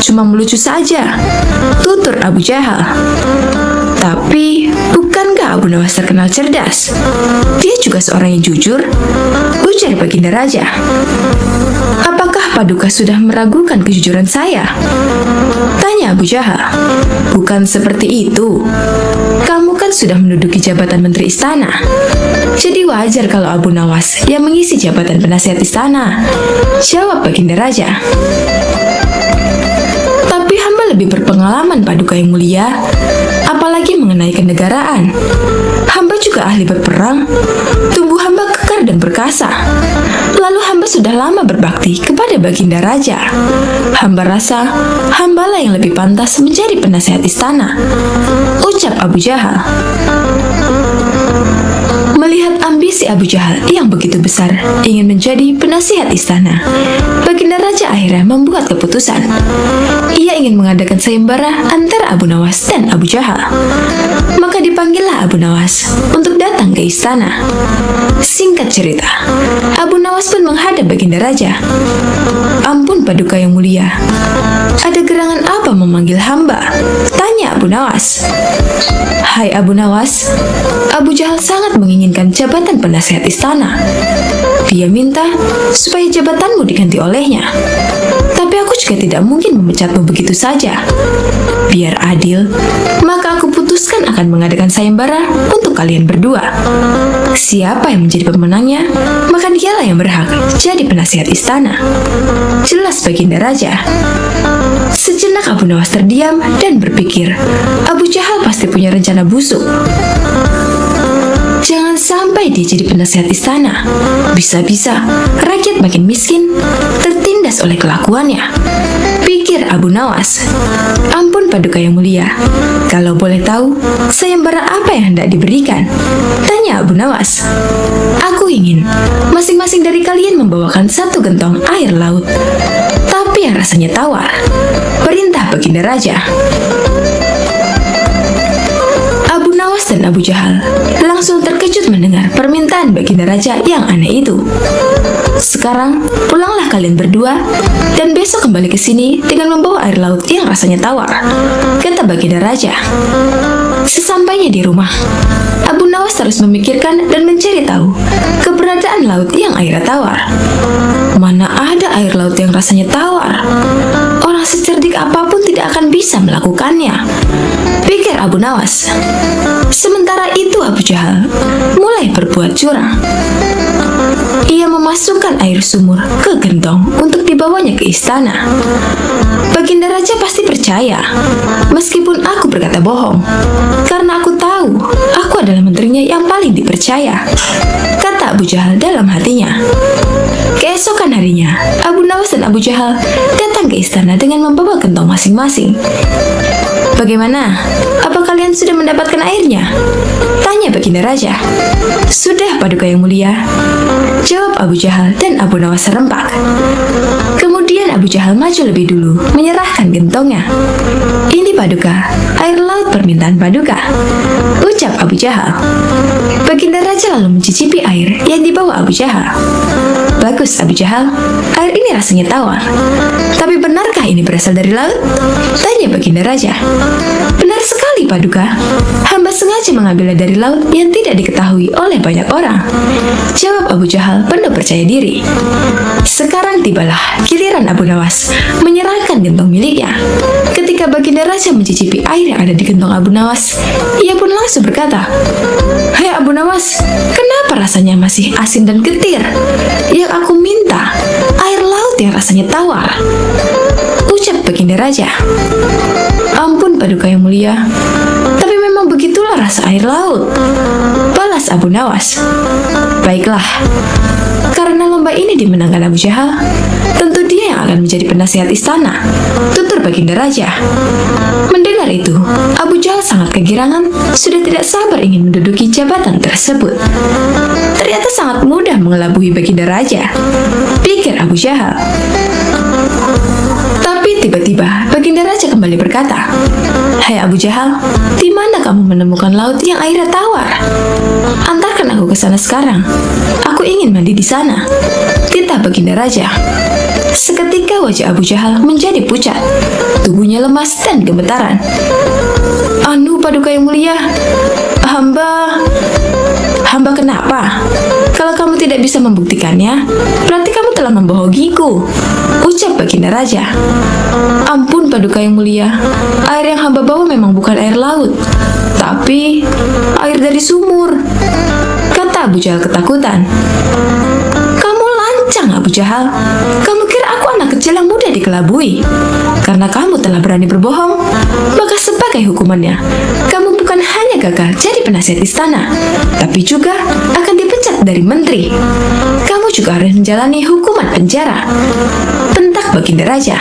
Cuma melucu saja," tutur Abu Jahal. "Tapi, bukankah Abu Nawas terkenal cerdas? Dia juga seorang yang jujur," ujar Baginda Raja. "Apakah Paduka sudah meragukan kejujuran saya?" tanya Abu Jahal. "Bukan seperti itu. Kamu kan sudah menduduki jabatan Menteri Istana. Jadi wajar kalau Abu Nawas yang mengisi jabatan penasihat istana," jawab Baginda Raja. "Tapi hamba lebih berpengalaman Paduka yang mulia, apalagi mengenai kenegaraan. Hamba juga ahli berperang, tubuh hamba kekar dan perkasa. Lalu hamba sudah lama berbakti kepada Baginda Raja. Hamba rasa hambalah yang lebih pantas menjadi penasihat istana," ucap Abu Jahal. Melihat ambisi Abu Jahal yang begitu besar ingin menjadi penasihat istana, Baginda Raja akhirnya membuat keputusan. Ia ingin mengadakan sayembara antara Abu Nawas dan Abu Jahal. Maka dipanggillah Abu Nawas untuk datang ke istana. Singkat cerita, Abu Nawas pun menghadap Baginda Raja. "Ampun Paduka yang mulia, ada gerangan apa memanggil hamba?" tanya Abu Nawas. "Hai Abu Nawas, Abu Jahal sangat menginginkan jabatan penasihat istana. Dia minta supaya jabatanmu diganti olehnya. Tapi aku juga tidak mungkin memecatmu begitu saja. Biar adil, maka aku putuskan akan mengadakan sayembara untuk kalian berdua. Siapa yang menjadi pemenangnya, maka dialah yang berhak jadi penasihat istana," jelas Baginda Raja. Sejenak Abu Nawas terdiam dan berpikir, Abu Jahal pasti punya rencana busuk. Jangan sampai dia jadi penasihat istana. Bisa-bisa rakyat makin miskin, tertindas oleh kelakuannya, pikir Abu Nawas. "Ampun Paduka yang mulia, kalau boleh tahu, sayembara apa yang hendak diberikan?" tanya Abu Nawas. "Aku ingin masing-masing dari kalian membawakan satu gentong air laut, tapi yang rasanya tawar," perintah Baginda Raja. Abu Nawas dan Abu Jahal langsung terkejut mendengar permintaan Baginda Raja yang aneh itu. "Sekarang pulanglah kalian berdua dan besok kembali ke sini dengan membawa air laut yang rasanya tawar," kata Baginda Raja. Sesampainya di rumah, Abu Nawas terus memikirkan dan mencari tahu keberadaan laut yang airnya tawar. Mana ada air laut yang rasanya tawar? Orang secerdik apapun tidak akan bisa melakukannya, pikir Abu Nawas. Sementara itu Abu Jahal mulai berbuat curang. Ia memasukkan air sumur ke gentong untuk dibawanya ke istana. Baginda Raja pasti percaya, meskipun aku berkata bohong, karena aku tahu aku adalah menterinya yang paling dipercaya, kata Abu Jahal dalam hatinya. Keesokan harinya, Abu Nawas dan Abu Jahal datang ke istana dengan membawa gentong masing-masing. Bagaimana? Apa kalian sudah mendapatkan airnya? Tanya Baginda Raja. Sudah, Paduka yang mulia, jawab Abu Jahal dan Abu Nawas serempak. Kemudian Abu Jahal maju lebih dulu, menyerahkan gentongnya. Ini Paduka, air laut permintaan Paduka, ucap Abu Jahal. Baginda Raja lalu mencicipi air yang dibawa Abu Jahal. Bagus, Abu Jahal, air ini rasanya tawar. Tapi benarkah ini berasal dari laut? Tanya Baginda Raja. Benar sekali, Paduka. Hamba sengaja mengambilnya dari laut yang tidak diketahui oleh banyak orang, jawab Abu Jahal penuh percaya diri. Sekarang tibalah giliran Abu Nawas menyerahkan gentong miliknya. Ketika Baginda Raja mencicipi air yang ada di gentong Abu Nawas, ia pun langsung berkata, "Hai Abu Nawas, kenapa rasanya masih asin dan getir? Yang aku minta, air laut yang rasanya tawar," ucap Baginda Raja. Ampun Paduka yang mulia, tapi memang begitulah rasa air laut, balas Abu Nawas. Baiklah, karena lomba ini dimenangkan Abu Jahal, tentu dia yang akan menjadi penasihat istana, tutur Baginda Raja. Mendengar itu, Abu Jahal sangat kegirangan, sudah tidak sabar ingin menduduki jabatan tersebut. Ternyata sangat mudah mengelabui Baginda Raja, pikir Abu Jahal. Tapi tiba-tiba Baginda Raja kembali berkata, "Hai Abu Jahal, di mana kamu menemukan laut yang airnya tawar? Antarkan aku ke sana sekarang. Aku ingin mandi di sana," titah Baginda Raja. Seketika wajah Abu Jahal menjadi pucat, tubuhnya lemas dan gemetaran. "Anu Paduka yang mulia, hamba kenapa? Kalau kamu tidak bisa membuktikannya, berarti kamu telah membohongiku," ucap Baginda Raja. "Ampun Paduka yang mulia, air yang hamba bawa memang bukan air laut, tapi air dari sumur," kata Abu Jahal ketakutan. "Kamu lancang Abu Jahal, kamu kira aku anak kecil yang mudah dikelabui? Karena kamu telah berani berbohong, maka sebagai hukumannya, kamu bukan hanya gagal jadi penasihat istana, tapi juga akan dipecat dari menteri. Kamu juga harus menjalani hukuman penjara," bentak Baginda Raja.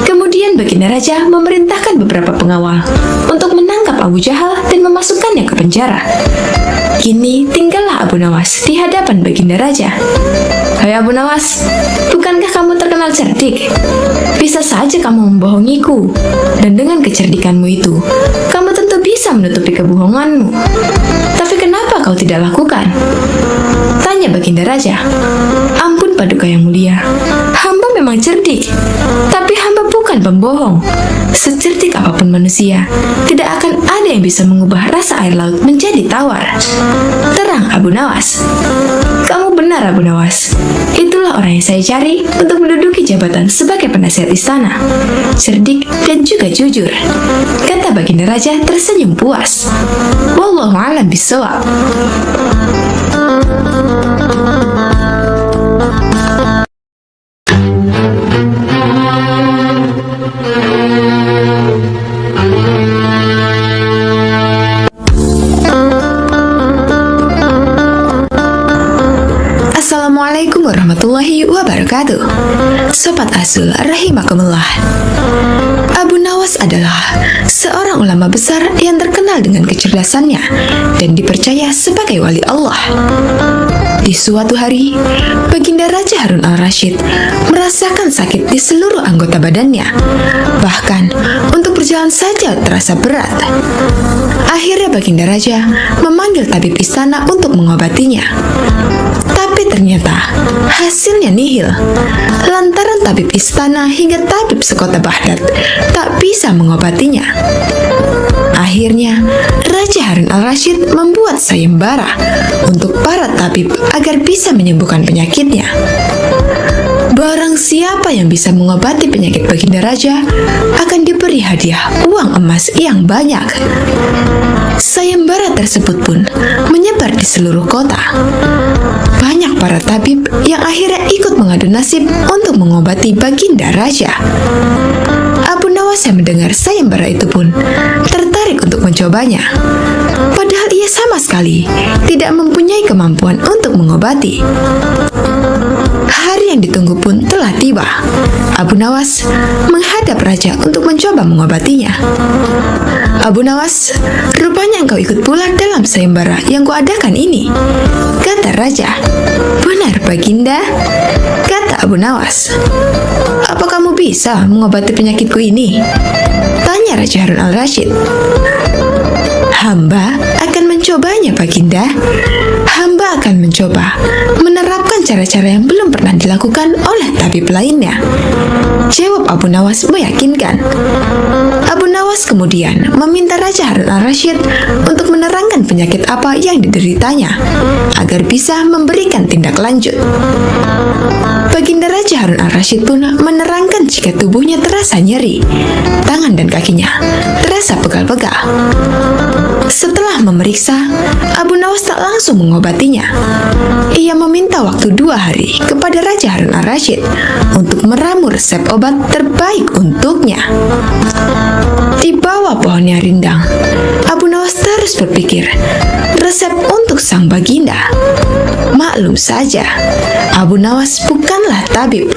Kemudian Baginda Raja memerintahkan beberapa pengawal untuk menangkap Abu Jahal dan memasukkannya ke penjara. Kini tinggallah Abu Nawas di hadapan Baginda Raja. "Hai Abu Nawas, bukankah kamu terkenal cerdik? Bisa saja kamu membohongiku, dan dengan kecerdikanmu itu, kamu tentu bisa menutupi kebohonganmu. Tapi kenapa kau tidak lakukan?" tanya Baginda Raja. "Ampun Paduka yang mulia, hamba memang cerdik, tapi hamba bukan pembohong. Secerdik apapun manusia, tidak akan ada yang bisa mengubah rasa air laut menjadi tawar," terang Abu Nawas. "Kamu benar Abu Nawas, itulah orang yang saya cari untuk menduduki jabatan sebagai penasihat istana, cerdik dan juga jujur," kata Baginda Raja tersenyum puas. Wallahu a'lam bishawab. Assalamualaikum warahmatullahi wabarakatuh. Sobat Asul rahimakumullah. Abu Nawas adalah seorang ulama besar yang terkenal dengan kecerdasannya dan dipercaya sebagai wali Allah. Di suatu hari, Baginda Raja Harun al-Rashid merasakan sakit di seluruh anggota badannya. Bahkan, untuk berjalan saja terasa berat. Akhirnya Baginda Raja memanggil tabib istana untuk mengobatinya. Tapi ternyata hasilnya nihil, lantaran tabib istana hingga tabib sekota Baghdad tak bisa mengobatinya. Akhirnya, Raja Harun al-Rashid membuat sayembara untuk para tabib agar bisa menyembuhkan penyakitnya. Barang siapa yang bisa mengobati penyakit Baginda Raja akan diberi hadiah uang emas yang banyak. Sayembara tersebut pun menyebar di seluruh kota. Banyak para tabib yang akhirnya ikut mengadu nasib untuk mengobati Baginda Raja. Abu Nawas yang mendengar sayembara itu pun tertarik untuk mencobanya. Padahal ia sama sekali tidak mempunyai kemampuan untuk mengobati. Hari yang ditunggu pun telah tiba. Abu Nawas menghadap raja untuk mencoba mengobatinya. "Abu Nawas, rupanya engkau ikut pula dalam sayembara yang kuadakan ini," kata raja. "Benar, Baginda," kata Abu Nawas. "Apa kamu bisa mengobati penyakitku ini?" tanya Raja Harun al-Rasyid. "Hamba akan mencobanya, Baginda. Hamba akan mencoba menerapkan cara-cara yang belum pernah dilakukan oleh tabib lainnya," jawab Abu Nawas meyakinkan. Abu Nawas kemudian meminta Raja Harun al-Rasyid untuk menerangkan penyakit apa yang dideritanya agar bisa memberikan tindak lanjut. Baginda Raja Harun al-Rasyid pun menerangkan jika tubuhnya terasa nyeri, tangan dan kakinya terasa pegal-pegal. Setelah memeriksa, Abu Nawas tak langsung mengobatinya. Ia meminta waktu 2 hari kepada Raja Harun al-Rasyid untuk meramu resep obat terbaik untuknya. Di bawah pohonnya rindang, Abu Nawas terus berpikir resep untuk sang baginda. Maklum saja, Abu Nawas bukanlah tabib,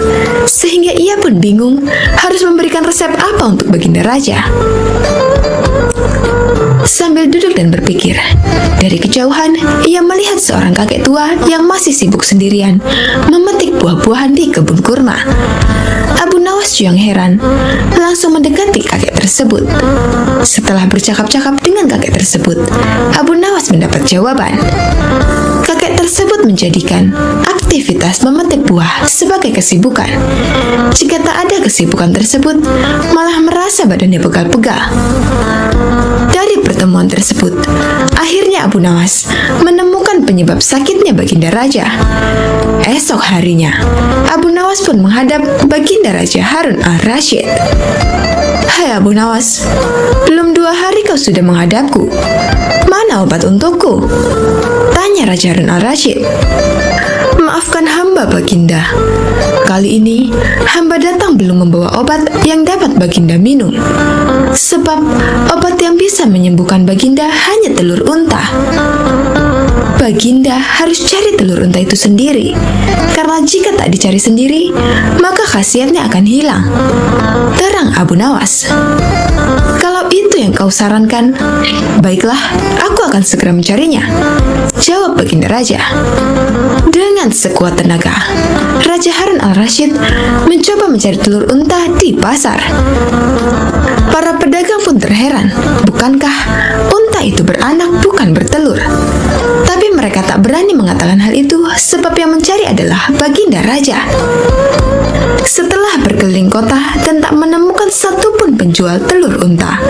sehingga ia pun bingung harus memberikan resep apa untuk baginda raja. Sambil duduk dan berpikir, dari kejauhan ia melihat seorang kakek tua yang masih sibuk sendirian memetik buah-buahan di kebun kurma. Abu Nawas yang heran langsung mendekati kakek tersebut. Setelah bercakap-cakap dengan kakek tersebut, Abu Nawas mendapat jawaban. Kakek tersebut menjadikan aktivitas memetik buah sebagai kesibukan. Jika tak ada kesibukan tersebut, malah merasa badannya pegal-pegal. Dari pertemuan tersebut, akhirnya Abu Nawas menemukan penyebab sakitnya baginda raja. Esok harinya, Abu Nawas pun menghadap baginda Raja Harun al-Rasyid. "Hai Abu Nawas, belum 2 hari kau sudah menghadapku. Mana obat untukku?" tanya Raja Harun al-Rasyid. "Maafkan hamba, Baginda. Kali ini, hamba datang belum membawa obat yang dapat Baginda minum. Sebab, obat yang bisa menyembuhkan Baginda hanya telur unta. Baginda harus cari telur unta itu sendiri, karena jika tak dicari sendiri, maka khasiatnya akan hilang," terang Abu Nawas. "Kalau itu yang kau sarankan, baiklah, aku akan segera mencarinya," jawab baginda raja. Dengan sekuat tenaga, Raja Harun al-Rasyid mencoba mencari telur unta di pasar. Para pedagang pun terheran, bukankah unta itu beranak bukan bertelur? Tapi mereka tak berani mengatakan hal itu sebab yang mencari adalah baginda raja. Setelah berkeliling kota dan tak menemukan satupun penjual telur unta,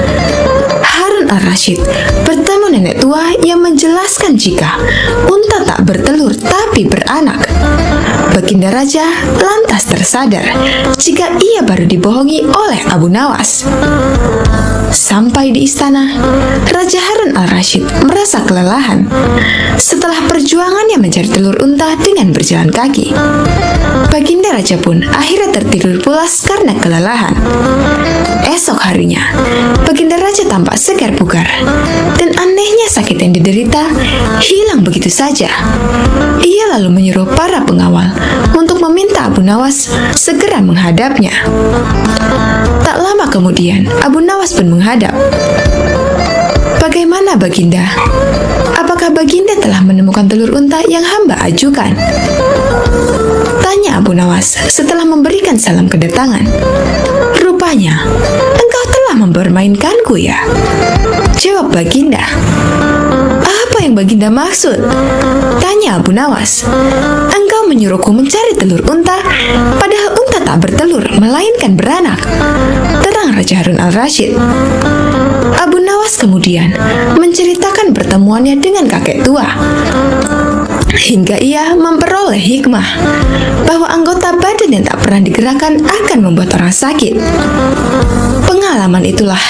Harun al-Rasyid bertemu nenek tua yang menjelaskan jika unta tak bertelur tapi beranak. Baginda raja lantas tersadar jika ia baru dibohongi oleh Abu Nawas. Sampai di istana, Raja Harun al-Rasyid merasa kelelahan setelah perjuangannya mencari telur unta dengan berjalan kaki. Baginda raja pun akhirnya tertidur pulas karena kelelahan. Esok harinya, baginda raja tampak segar bugar, dan anehnya sakit yang diderita hilang begitu saja. Ia lalu menyuruh para pengawal untuk meminta Abu Nawas segera menghadapnya. Tak lama kemudian, Abu Nawas pun menghadap. "Bagaimana Baginda? Apakah Baginda telah menemukan telur unta yang hamba ajukan?" tanya Abu Nawas setelah memberikan salam kedatangan. "Rupanya, engkau telah mempermainkanku ya?" jawab Baginda. "Apa yang Baginda maksud?" tanya Abu Nawas. "Engkau menyuruhku mencari telur unta, padahal unta tak bertelur, melainkan beranak," terang Raja Harun al-Rasyid. Abu Nawas kemudian menceritakan pertemuannya dengan kakek tua, hingga ia memperoleh hikmah bahwa anggota badan yang tak pernah digerakkan akan membuat orang sakit. Pengalaman itulah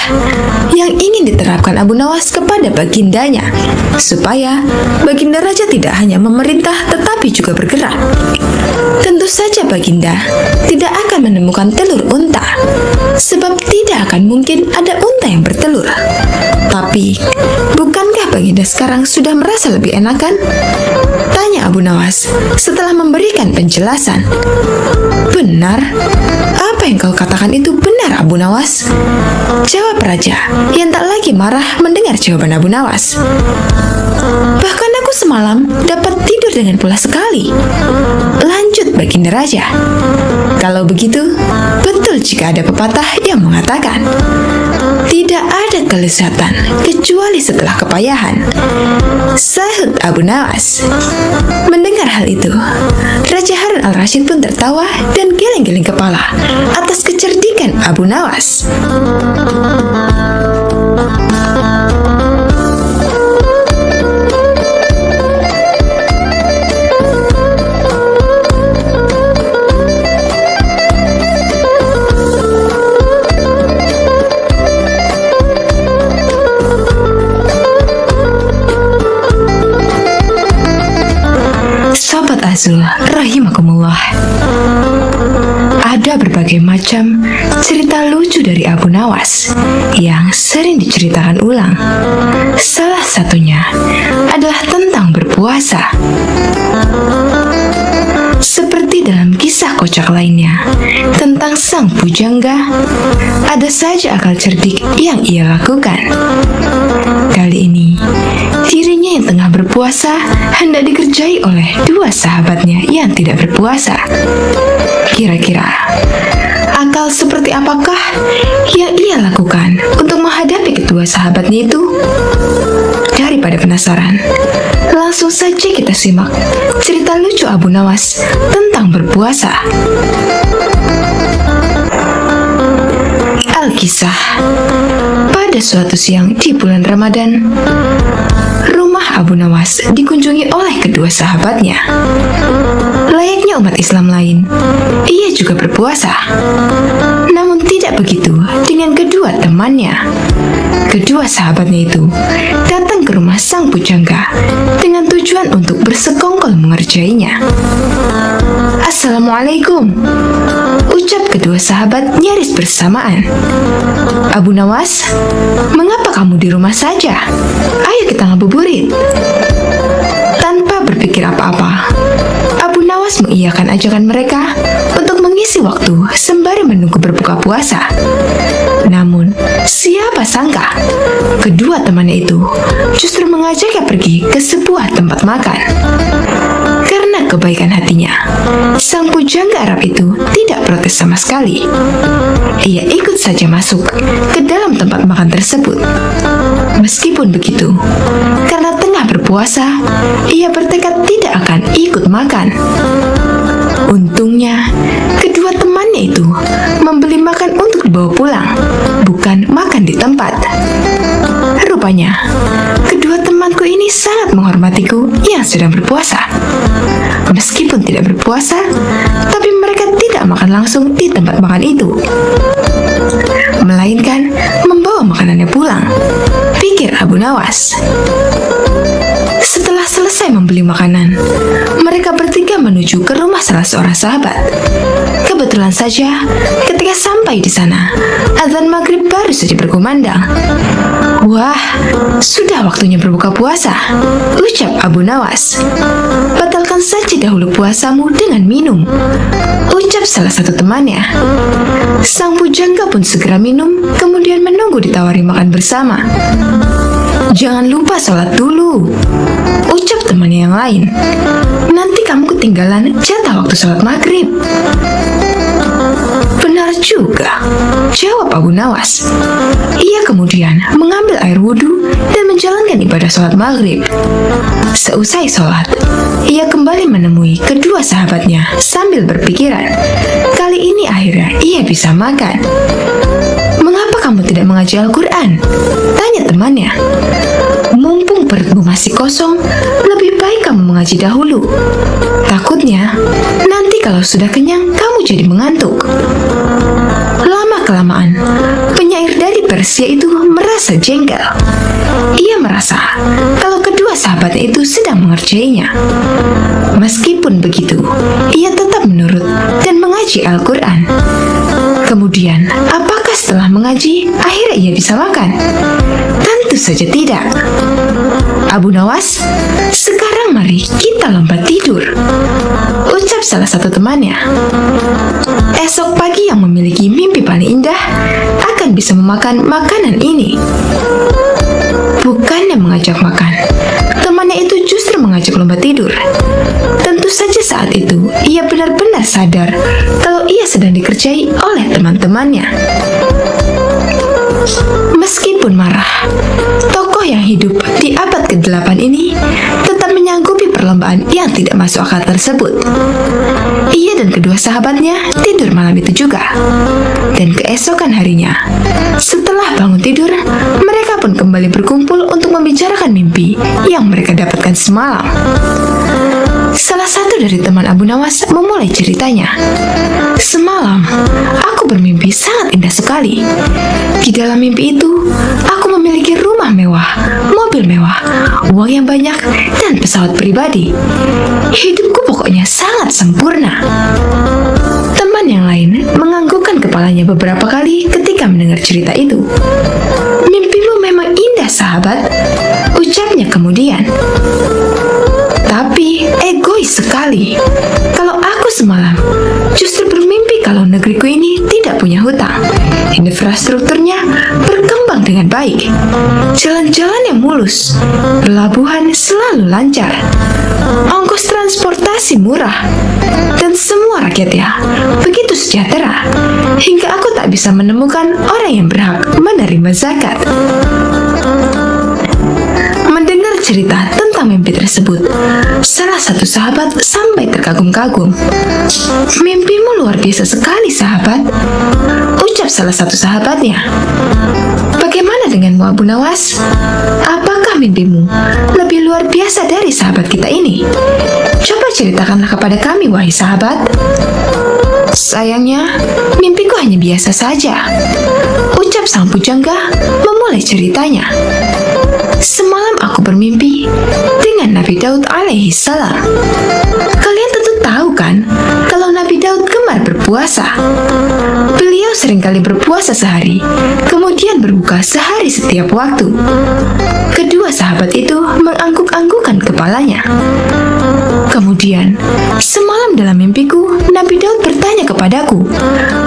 yang ingin diterapkan Abu Nawas kepada bagindanya, supaya baginda raja tidak hanya memerintah tetapi juga bergerak. Tentu saja baginda tidak akan menemukan telur unta, sebab tidak akan mungkin ada unta yang bertelur. Tapi, bukankah baginda sekarang sudah merasa lebih enakan? Tanya Abu Nawas setelah memberikan penjelasan. Benar? Apa yang kau katakan itu benar, Abu Nawas? Jawab raja yang tak lagi marah mendengar jawaban Abu Nawas. Bahkan aku semalam dapat tidur dengan pulas sekali. Lanjut baginda raja. Kalau begitu, betul jika ada pepatah yang mengatakan, tidak ada kelezatan kecuali setelah kepayahan. Sahut Abu Nawas. Mendengar hal itu, Raja Harun al-Rasyid pun tertawa dan geleng-geleng kepala atas kecerdikan Abu Nawas. Sobat Azul, rahimakumullah. Ada berbagai macam cerita lucu dari Abu Nawas yang sering diceritakan ulang. Salah satunya adalah tentang berpuasa. Seperti dalam kisah kocak lainnya tentang sang pujangga, ada saja akal cerdik yang ia lakukan. Kali ini, dirinya yang tengah berpuasa hendak dikerjai oleh dua sahabatnya yang tidak berpuasa. Kira-kira, akal seperti apakah yang ia lakukan untuk menghadapi kedua sahabatnya itu? Daripada penasaran, langsung saja kita simak cerita lucu Abu Nawas tentang berpuasa. Alkisah. Pada suatu siang di bulan Ramadan, rumah Abu Nawas dikunjungi oleh kedua sahabatnya. Layaknya umat Islam lain, ia juga berpuasa. Namun tidak begitu dengan kedua temannya. Kedua sahabatnya itu datang ke rumah sang pujangga dengan tujuan untuk bersekongkol mengerjainya. Assalamualaikum, ucap kedua sahabat nyaris bersamaan. Abu Nawas, mengapa kamu di rumah saja? Ayo kita ngabuburit. Tanpa berpikir apa-apa, Abu Nawas mengiyakan ajakan mereka untuk mengisi waktu sembari menunggu berbuka puasa. Namun, siapa sangka kedua temannya itu justru mengajaknya pergi ke sebuah tempat makan. Karena kebaikan hatinya, sang pujangga Arab itu tidak protes sama sekali. Ia ikut saja masuk ke dalam tempat makan tersebut. Meskipun begitu, karena tengah berpuasa, ia bertekad tidak akan ikut makan. Untungnya, kedua temannya itu membeli makan untuk dibawa pulang, bukan makan di tempat. Rupanya, kedua temanku ini sangat menghormatiku yang sedang berpuasa. Meskipun tidak berpuasa, tapi mereka tidak makan langsung di tempat makan itu, melainkan membawa makanannya pulang, pikir Abu Nawas. Setelah selesai membeli makanan, mereka bertiga menuju ke rumah salah seorang sahabat. Kebetulan saja, ketika sampai di sana, azan maghrib baru saja berkumandang. Wah, sudah waktunya berbuka puasa, ucap Abu Nawas. Batalkan saja dahulu puasamu dengan minum, ucap salah satu temannya. Sang pujangga pun segera minum, kemudian menunggu ditawari makan bersama. Jangan lupa sholat dulu, ucap temannya yang lain. Nanti kamu ketinggalan jatah waktu sholat maghrib. Benar juga, jawab Abu Nawas. Ia kemudian mengambil air wudhu dan menjalankan ibadah sholat maghrib. Seusai sholat, ia kembali menemui kedua sahabatnya sambil berpikiran, kali ini akhirnya ia bisa makan. Mengapa kamu tidak mengaji Al-Quran? Tanya temannya. Mumpung perutmu masih kosong, lebih baik kamu mengaji dahulu. Takutnya, nanti kalau sudah kenyang, kamu jadi mengantuk. Lama-kelamaan, penyair dari Persia itu merasa jengkel. Ia merasa kalau kedua sahabatnya itu sedang mengerjainya. Meskipun begitu, ia tetap menurut dan mengaji Al-Quran. Kemudian, apakah setelah mengaji, akhirnya ia bisa makan? Tentu saja tidak. Abu Nawas, sekarang mari kita lompat tidur, ucap salah satu temannya. Esok pagi yang memiliki mimpi paling indah akan bisa memakan makanan ini. Bukannya mengajak makan, temannya itu justru mengajak lompat tidur. Tentu saja saat itu ia benar-benar sadar kalau ia sedang dikerjai oleh teman-temannya. Meskipun marah, tokoh yang hidup di abad ke-8 ini tetap menyanggupi perlombaan yang tidak masuk akal tersebut. Ia dan kedua sahabatnya tidur malam itu juga. Dan keesokan harinya, setelah bangun tidur, mereka pun kembali berkumpul untuk membicarakan mimpi yang mereka dapatkan semalam. Salah satu dari teman Abu Nawas memulai ceritanya. Semalam, aku bermimpi sangat indah sekali. Di dalam mimpi itu, aku memiliki rumah mewah, mobil mewah, uang yang banyak, dan pesawat pribadi. Hidupku pokoknya sangat sempurna. Teman yang lain menganggukkan kepalanya beberapa kali ketika mendengar cerita itu. Mimpimu memang indah, sahabat, ucapnya kemudian. Tapi egois sekali. Kalau aku semalam justru bermimpi kalau negeriku ini tidak punya hutang. Infrastrukturnya berkembang dengan baik. Jalan-jalan yang mulus, pelabuhan selalu lancar, ongkos transportasi murah, dan semua rakyatnya begitu sejahtera hingga aku tak bisa menemukan orang yang berhak menerima zakat. Mendengar cerita tentang mimpi tersebut, salah satu sahabat sampai terkagum-kagum. Mimpimu luar biasa sekali, sahabat, ucap salah satu sahabatnya. Bagaimana denganmu, Abu Nawas? Apakah mimpimu lebih luar biasa dari sahabat kita ini? Coba ceritakanlah kepada kami, wahai sahabat. Sayangnya, mimpiku hanya biasa saja, ucap sang pujangga memulai ceritanya. Semalam aku bermimpi dengan Nabi Daud alaihi salam. Kalian tentu tahu kan kalau Nabi Daud gemar berpuasa. Beliau seringkali berpuasa sehari, kemudian berbuka sehari setiap waktu. Kedua sahabat itu mengangguk-anggukkan kepalanya. Kemudian, semalam dalam mimpiku, Nabi Daud bertanya kepadaku,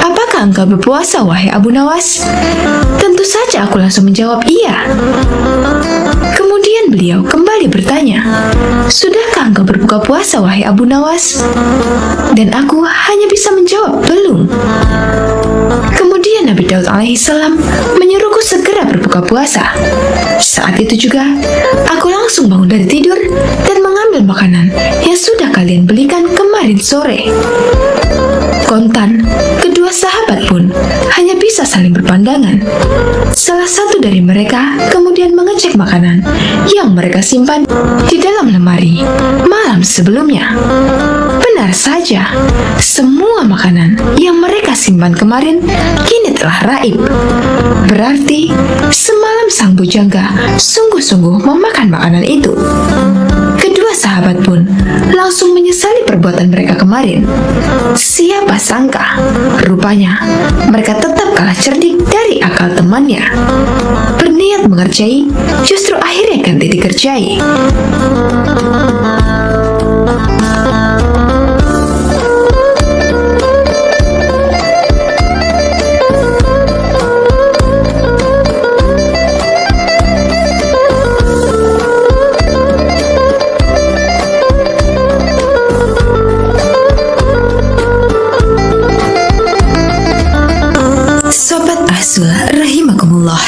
"Apakah engkau berpuasa, wahai Abu Nawas?" Tentu saja aku langsung menjawab iya. Kemudian beliau kembali bertanya, "Sudahkah engkau berbuka puasa, wahai Abu Nawas?" Dan aku hanya bisa menjawab belum. Kemudian Nabi Daud alaihissalam menyuruhku segera berbuka puasa. Saat itu juga, aku langsung bangun dari tidur dan mengambil makanan yang sudah kalian belikan kemarin sore. Kontan, kedua sahabat pun hanya bisa saling berpandangan. Salah satu dari mereka kemudian mengecek makanan yang mereka simpan di dalam lemari malam sebelumnya. Benar saja, semua makanan yang mereka simpan kemarin kini telah raib. Berarti semalam sang bujangga sungguh-sungguh memakan makanan itu. Kedua sahabat pun langsung menyesali perbuatan mereka kemarin. Siapa sangka, rupanya mereka tetap kalah cerdik dari akal temannya. Berniat mengerjai, justru akhirnya ganti dikerjai. Rahimakumullah.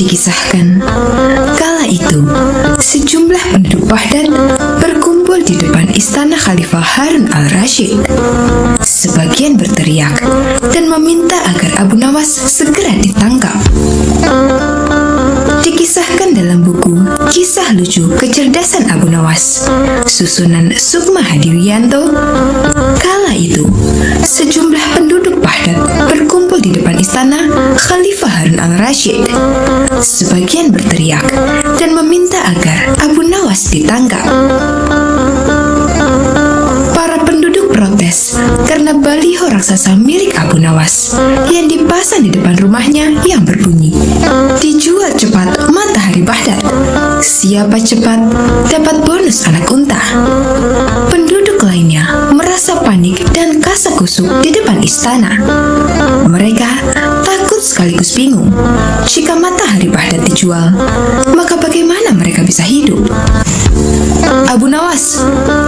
Dikisahkan, kala itu sejumlah penduduk Baghdad berkumpul di depan istana Khalifah Harun al-Rashid. Sebagian berteriak dan meminta agar Abu Nawas segera ditangkap. Dikisahkan dalam buku Kisah Lucu Kecerdasan Abu Nawas, susunan Sukma Hadiwiyanto, kala itu sejumlah penduduk Baghdad berkumpul di depan istana Khalifah Harun al-Rashid. Sebagian berteriak dan meminta agar Abu Nawas ditangkap. Para penduduk protes karena baliho raksasa milik Abu Nawas yang dipasang di depan rumahnya yang berbunyi, "Dijual cepat matahari Baghdad." siapa cepat dapat bonus anak unta. Penduduk lainnya merasa panik dan kasak-kusuk di depan istana. Mereka takut sekaligus bingung. Jika matahari Baghdad dijual, maka bagaimana mereka bisa hidup? Abu Nawas,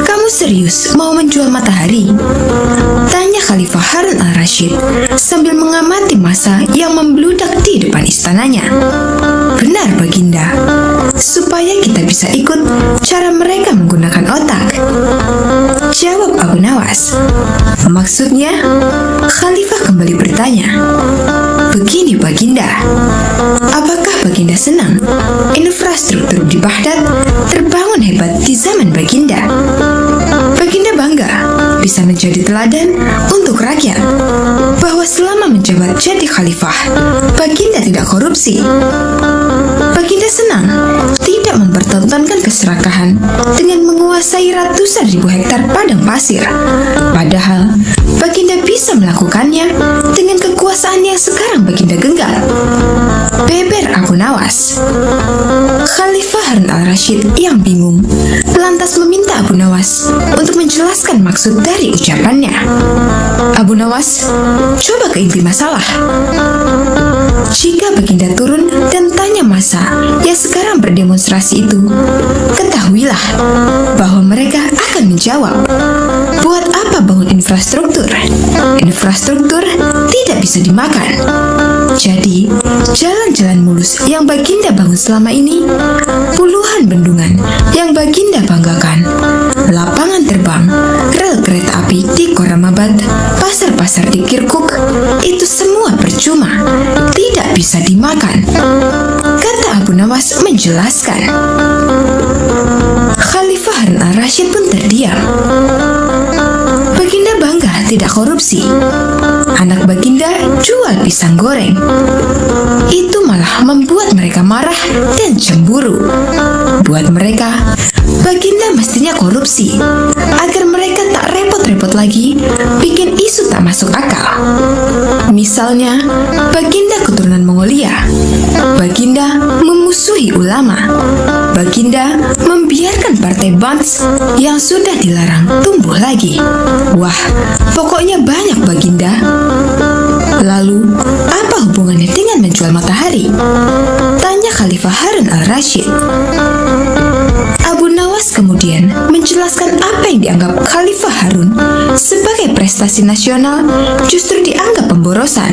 kamu serius mau menjual matahari? Tanya Khalifah Harun al-Rashid sambil mengamati massa yang membludak di depan istananya. Benar Baginda, supaya kita bisa ikut cara mereka menggunakan otak, jawab Abu Nawas. Maksudnya, Khalifah kembali bertanya. Begini Baginda, apakah Baginda senang infrastruktur di Baghdad terbangun hebat di zaman Baginda? Baginda bangga bisa menjadi teladan untuk rakyat bahwa selama menjabat jadi khalifah, Baginda tidak korupsi. Baginda senang tidak mempertontonkan keserakahan dengan menguasai ratusan ribu hektar padang pasir. Padahal Baginda bisa melakukannya dengan kekuasaan yang sekarang Baginda genggam. Beber Abu Nawas. Khalifah Harun al-Rashid yang bingung lantas meminta Abu Nawas untuk menjelaskan maksud dari ucapannya. Abu Nawas, coba ke inti masalah. Jika Baginda turun dan tanya massa yang sekarang berdemonstrasi itu, ketahuilah bahwa mereka akan menjawab, buat apa bangun infrastruktur? Infrastruktur tidak bisa dimakan. Jadi, jalan-jalan mulus yang Baginda bangun selama ini, puluhan bendungan yang Baginda banggakan, lapangan terbang, rel kereta api di Koramabad, pasar-pasar di Kirkuk, itu semua percuma, tidak bisa dimakan, kata Abu Nawas menjelaskan. Khalifah Harun al-Rashid pun terdiam. Baginda bangga tidak korupsi. Anak Baginda jual pisang goreng. Itu malah membuat mereka marah dan cemburu. Buat mereka, Baginda mestinya korupsi agar mereka tak repot-repot lagi bikin isu tak masuk akal. Misalnya, Baginda keturunan Mongolia. Baginda memusuhi ulama. Baginda membiarkan partai Bands yang sudah dilarang tumbuh lagi. Wah, pokoknya banyak Baginda. Lalu, apa hubungannya dengan menjual matahari? Tanya Khalifah Harun al-Rashid. Abu Nawas kemudian menjelaskan apa yang dianggap Khalifah Harun sebagai prestasi nasional justru dianggap pemborosan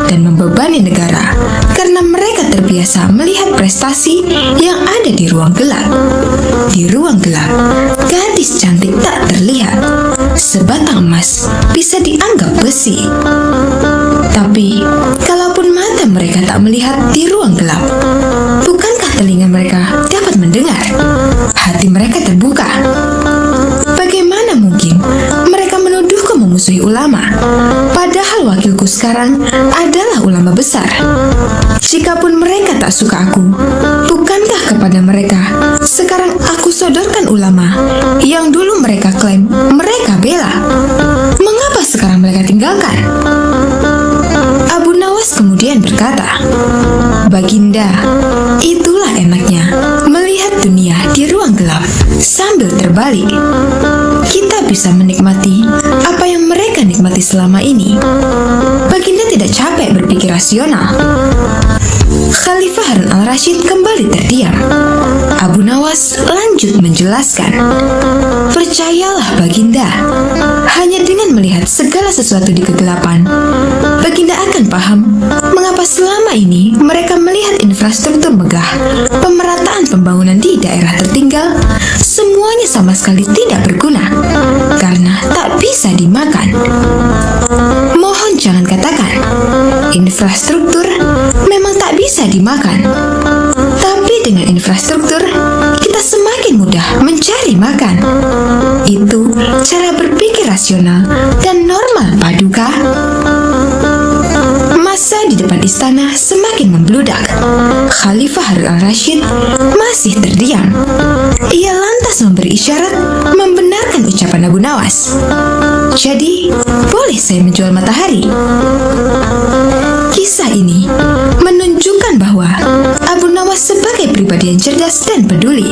dan membebani negara karena mereka terbiasa melihat prestasi yang ada di ruang gelap. Di ruang gelap, gadis cantik tak terlihat. Sebatang emas bisa dianggap besi. Tapi, kalaupun mata mereka tak melihat di ruang gelap, bukankah telinga mereka dapat mendengar? Hati mereka terbuka. Bagaimana mungkin mereka menuduhku memusuhi ulama, padahal wakilku sekarang adalah ulama besar? Jikapun mereka tak suka aku, bukankah kepada mereka sekarang aku sodorkan ulama yang dulu mereka klaim mereka bela? Mengapa sekarang mereka tinggalkan? Abu Nawas kemudian berkata, Baginda, itulah enaknya melihat dunia di ruang gelap sambil terbalik. Kita bisa menikmati apa yang mereka nikmati selama ini. Baginda tidak capek berpikir rasional. Khalifah Harun al-Rashid kembali terdiam. Abu Nawas lanjut menjelaskan, percayalah Baginda, hanya dengan melihat segala sesuatu di kegelapan, Baginda akan paham mengapa selama ini mereka melihat infrastruktur megah, pemerataan pembangunan di daerah tertinggal, semuanya sama sekali tidak berguna, karena tak bisa dimakan. Mohon jangan katakan, infrastruktur memang tak bisa dimakan. Tapi dengan infrastruktur, kita semakin mudah mencari makan. Itu cara berpikir rasional dan normal, Paduka. Massa di depan istana semakin membludak. Khalifah Harun al-Rashid masih terdiam. Ia lantas memberi isyarat membenarkan ucapan Abu Nawas. Jadi, boleh saya menjual matahari? Kisah ini menunjukkan bahwa Abu Nawas sebagai sebagai pribadi yang cerdas dan peduli.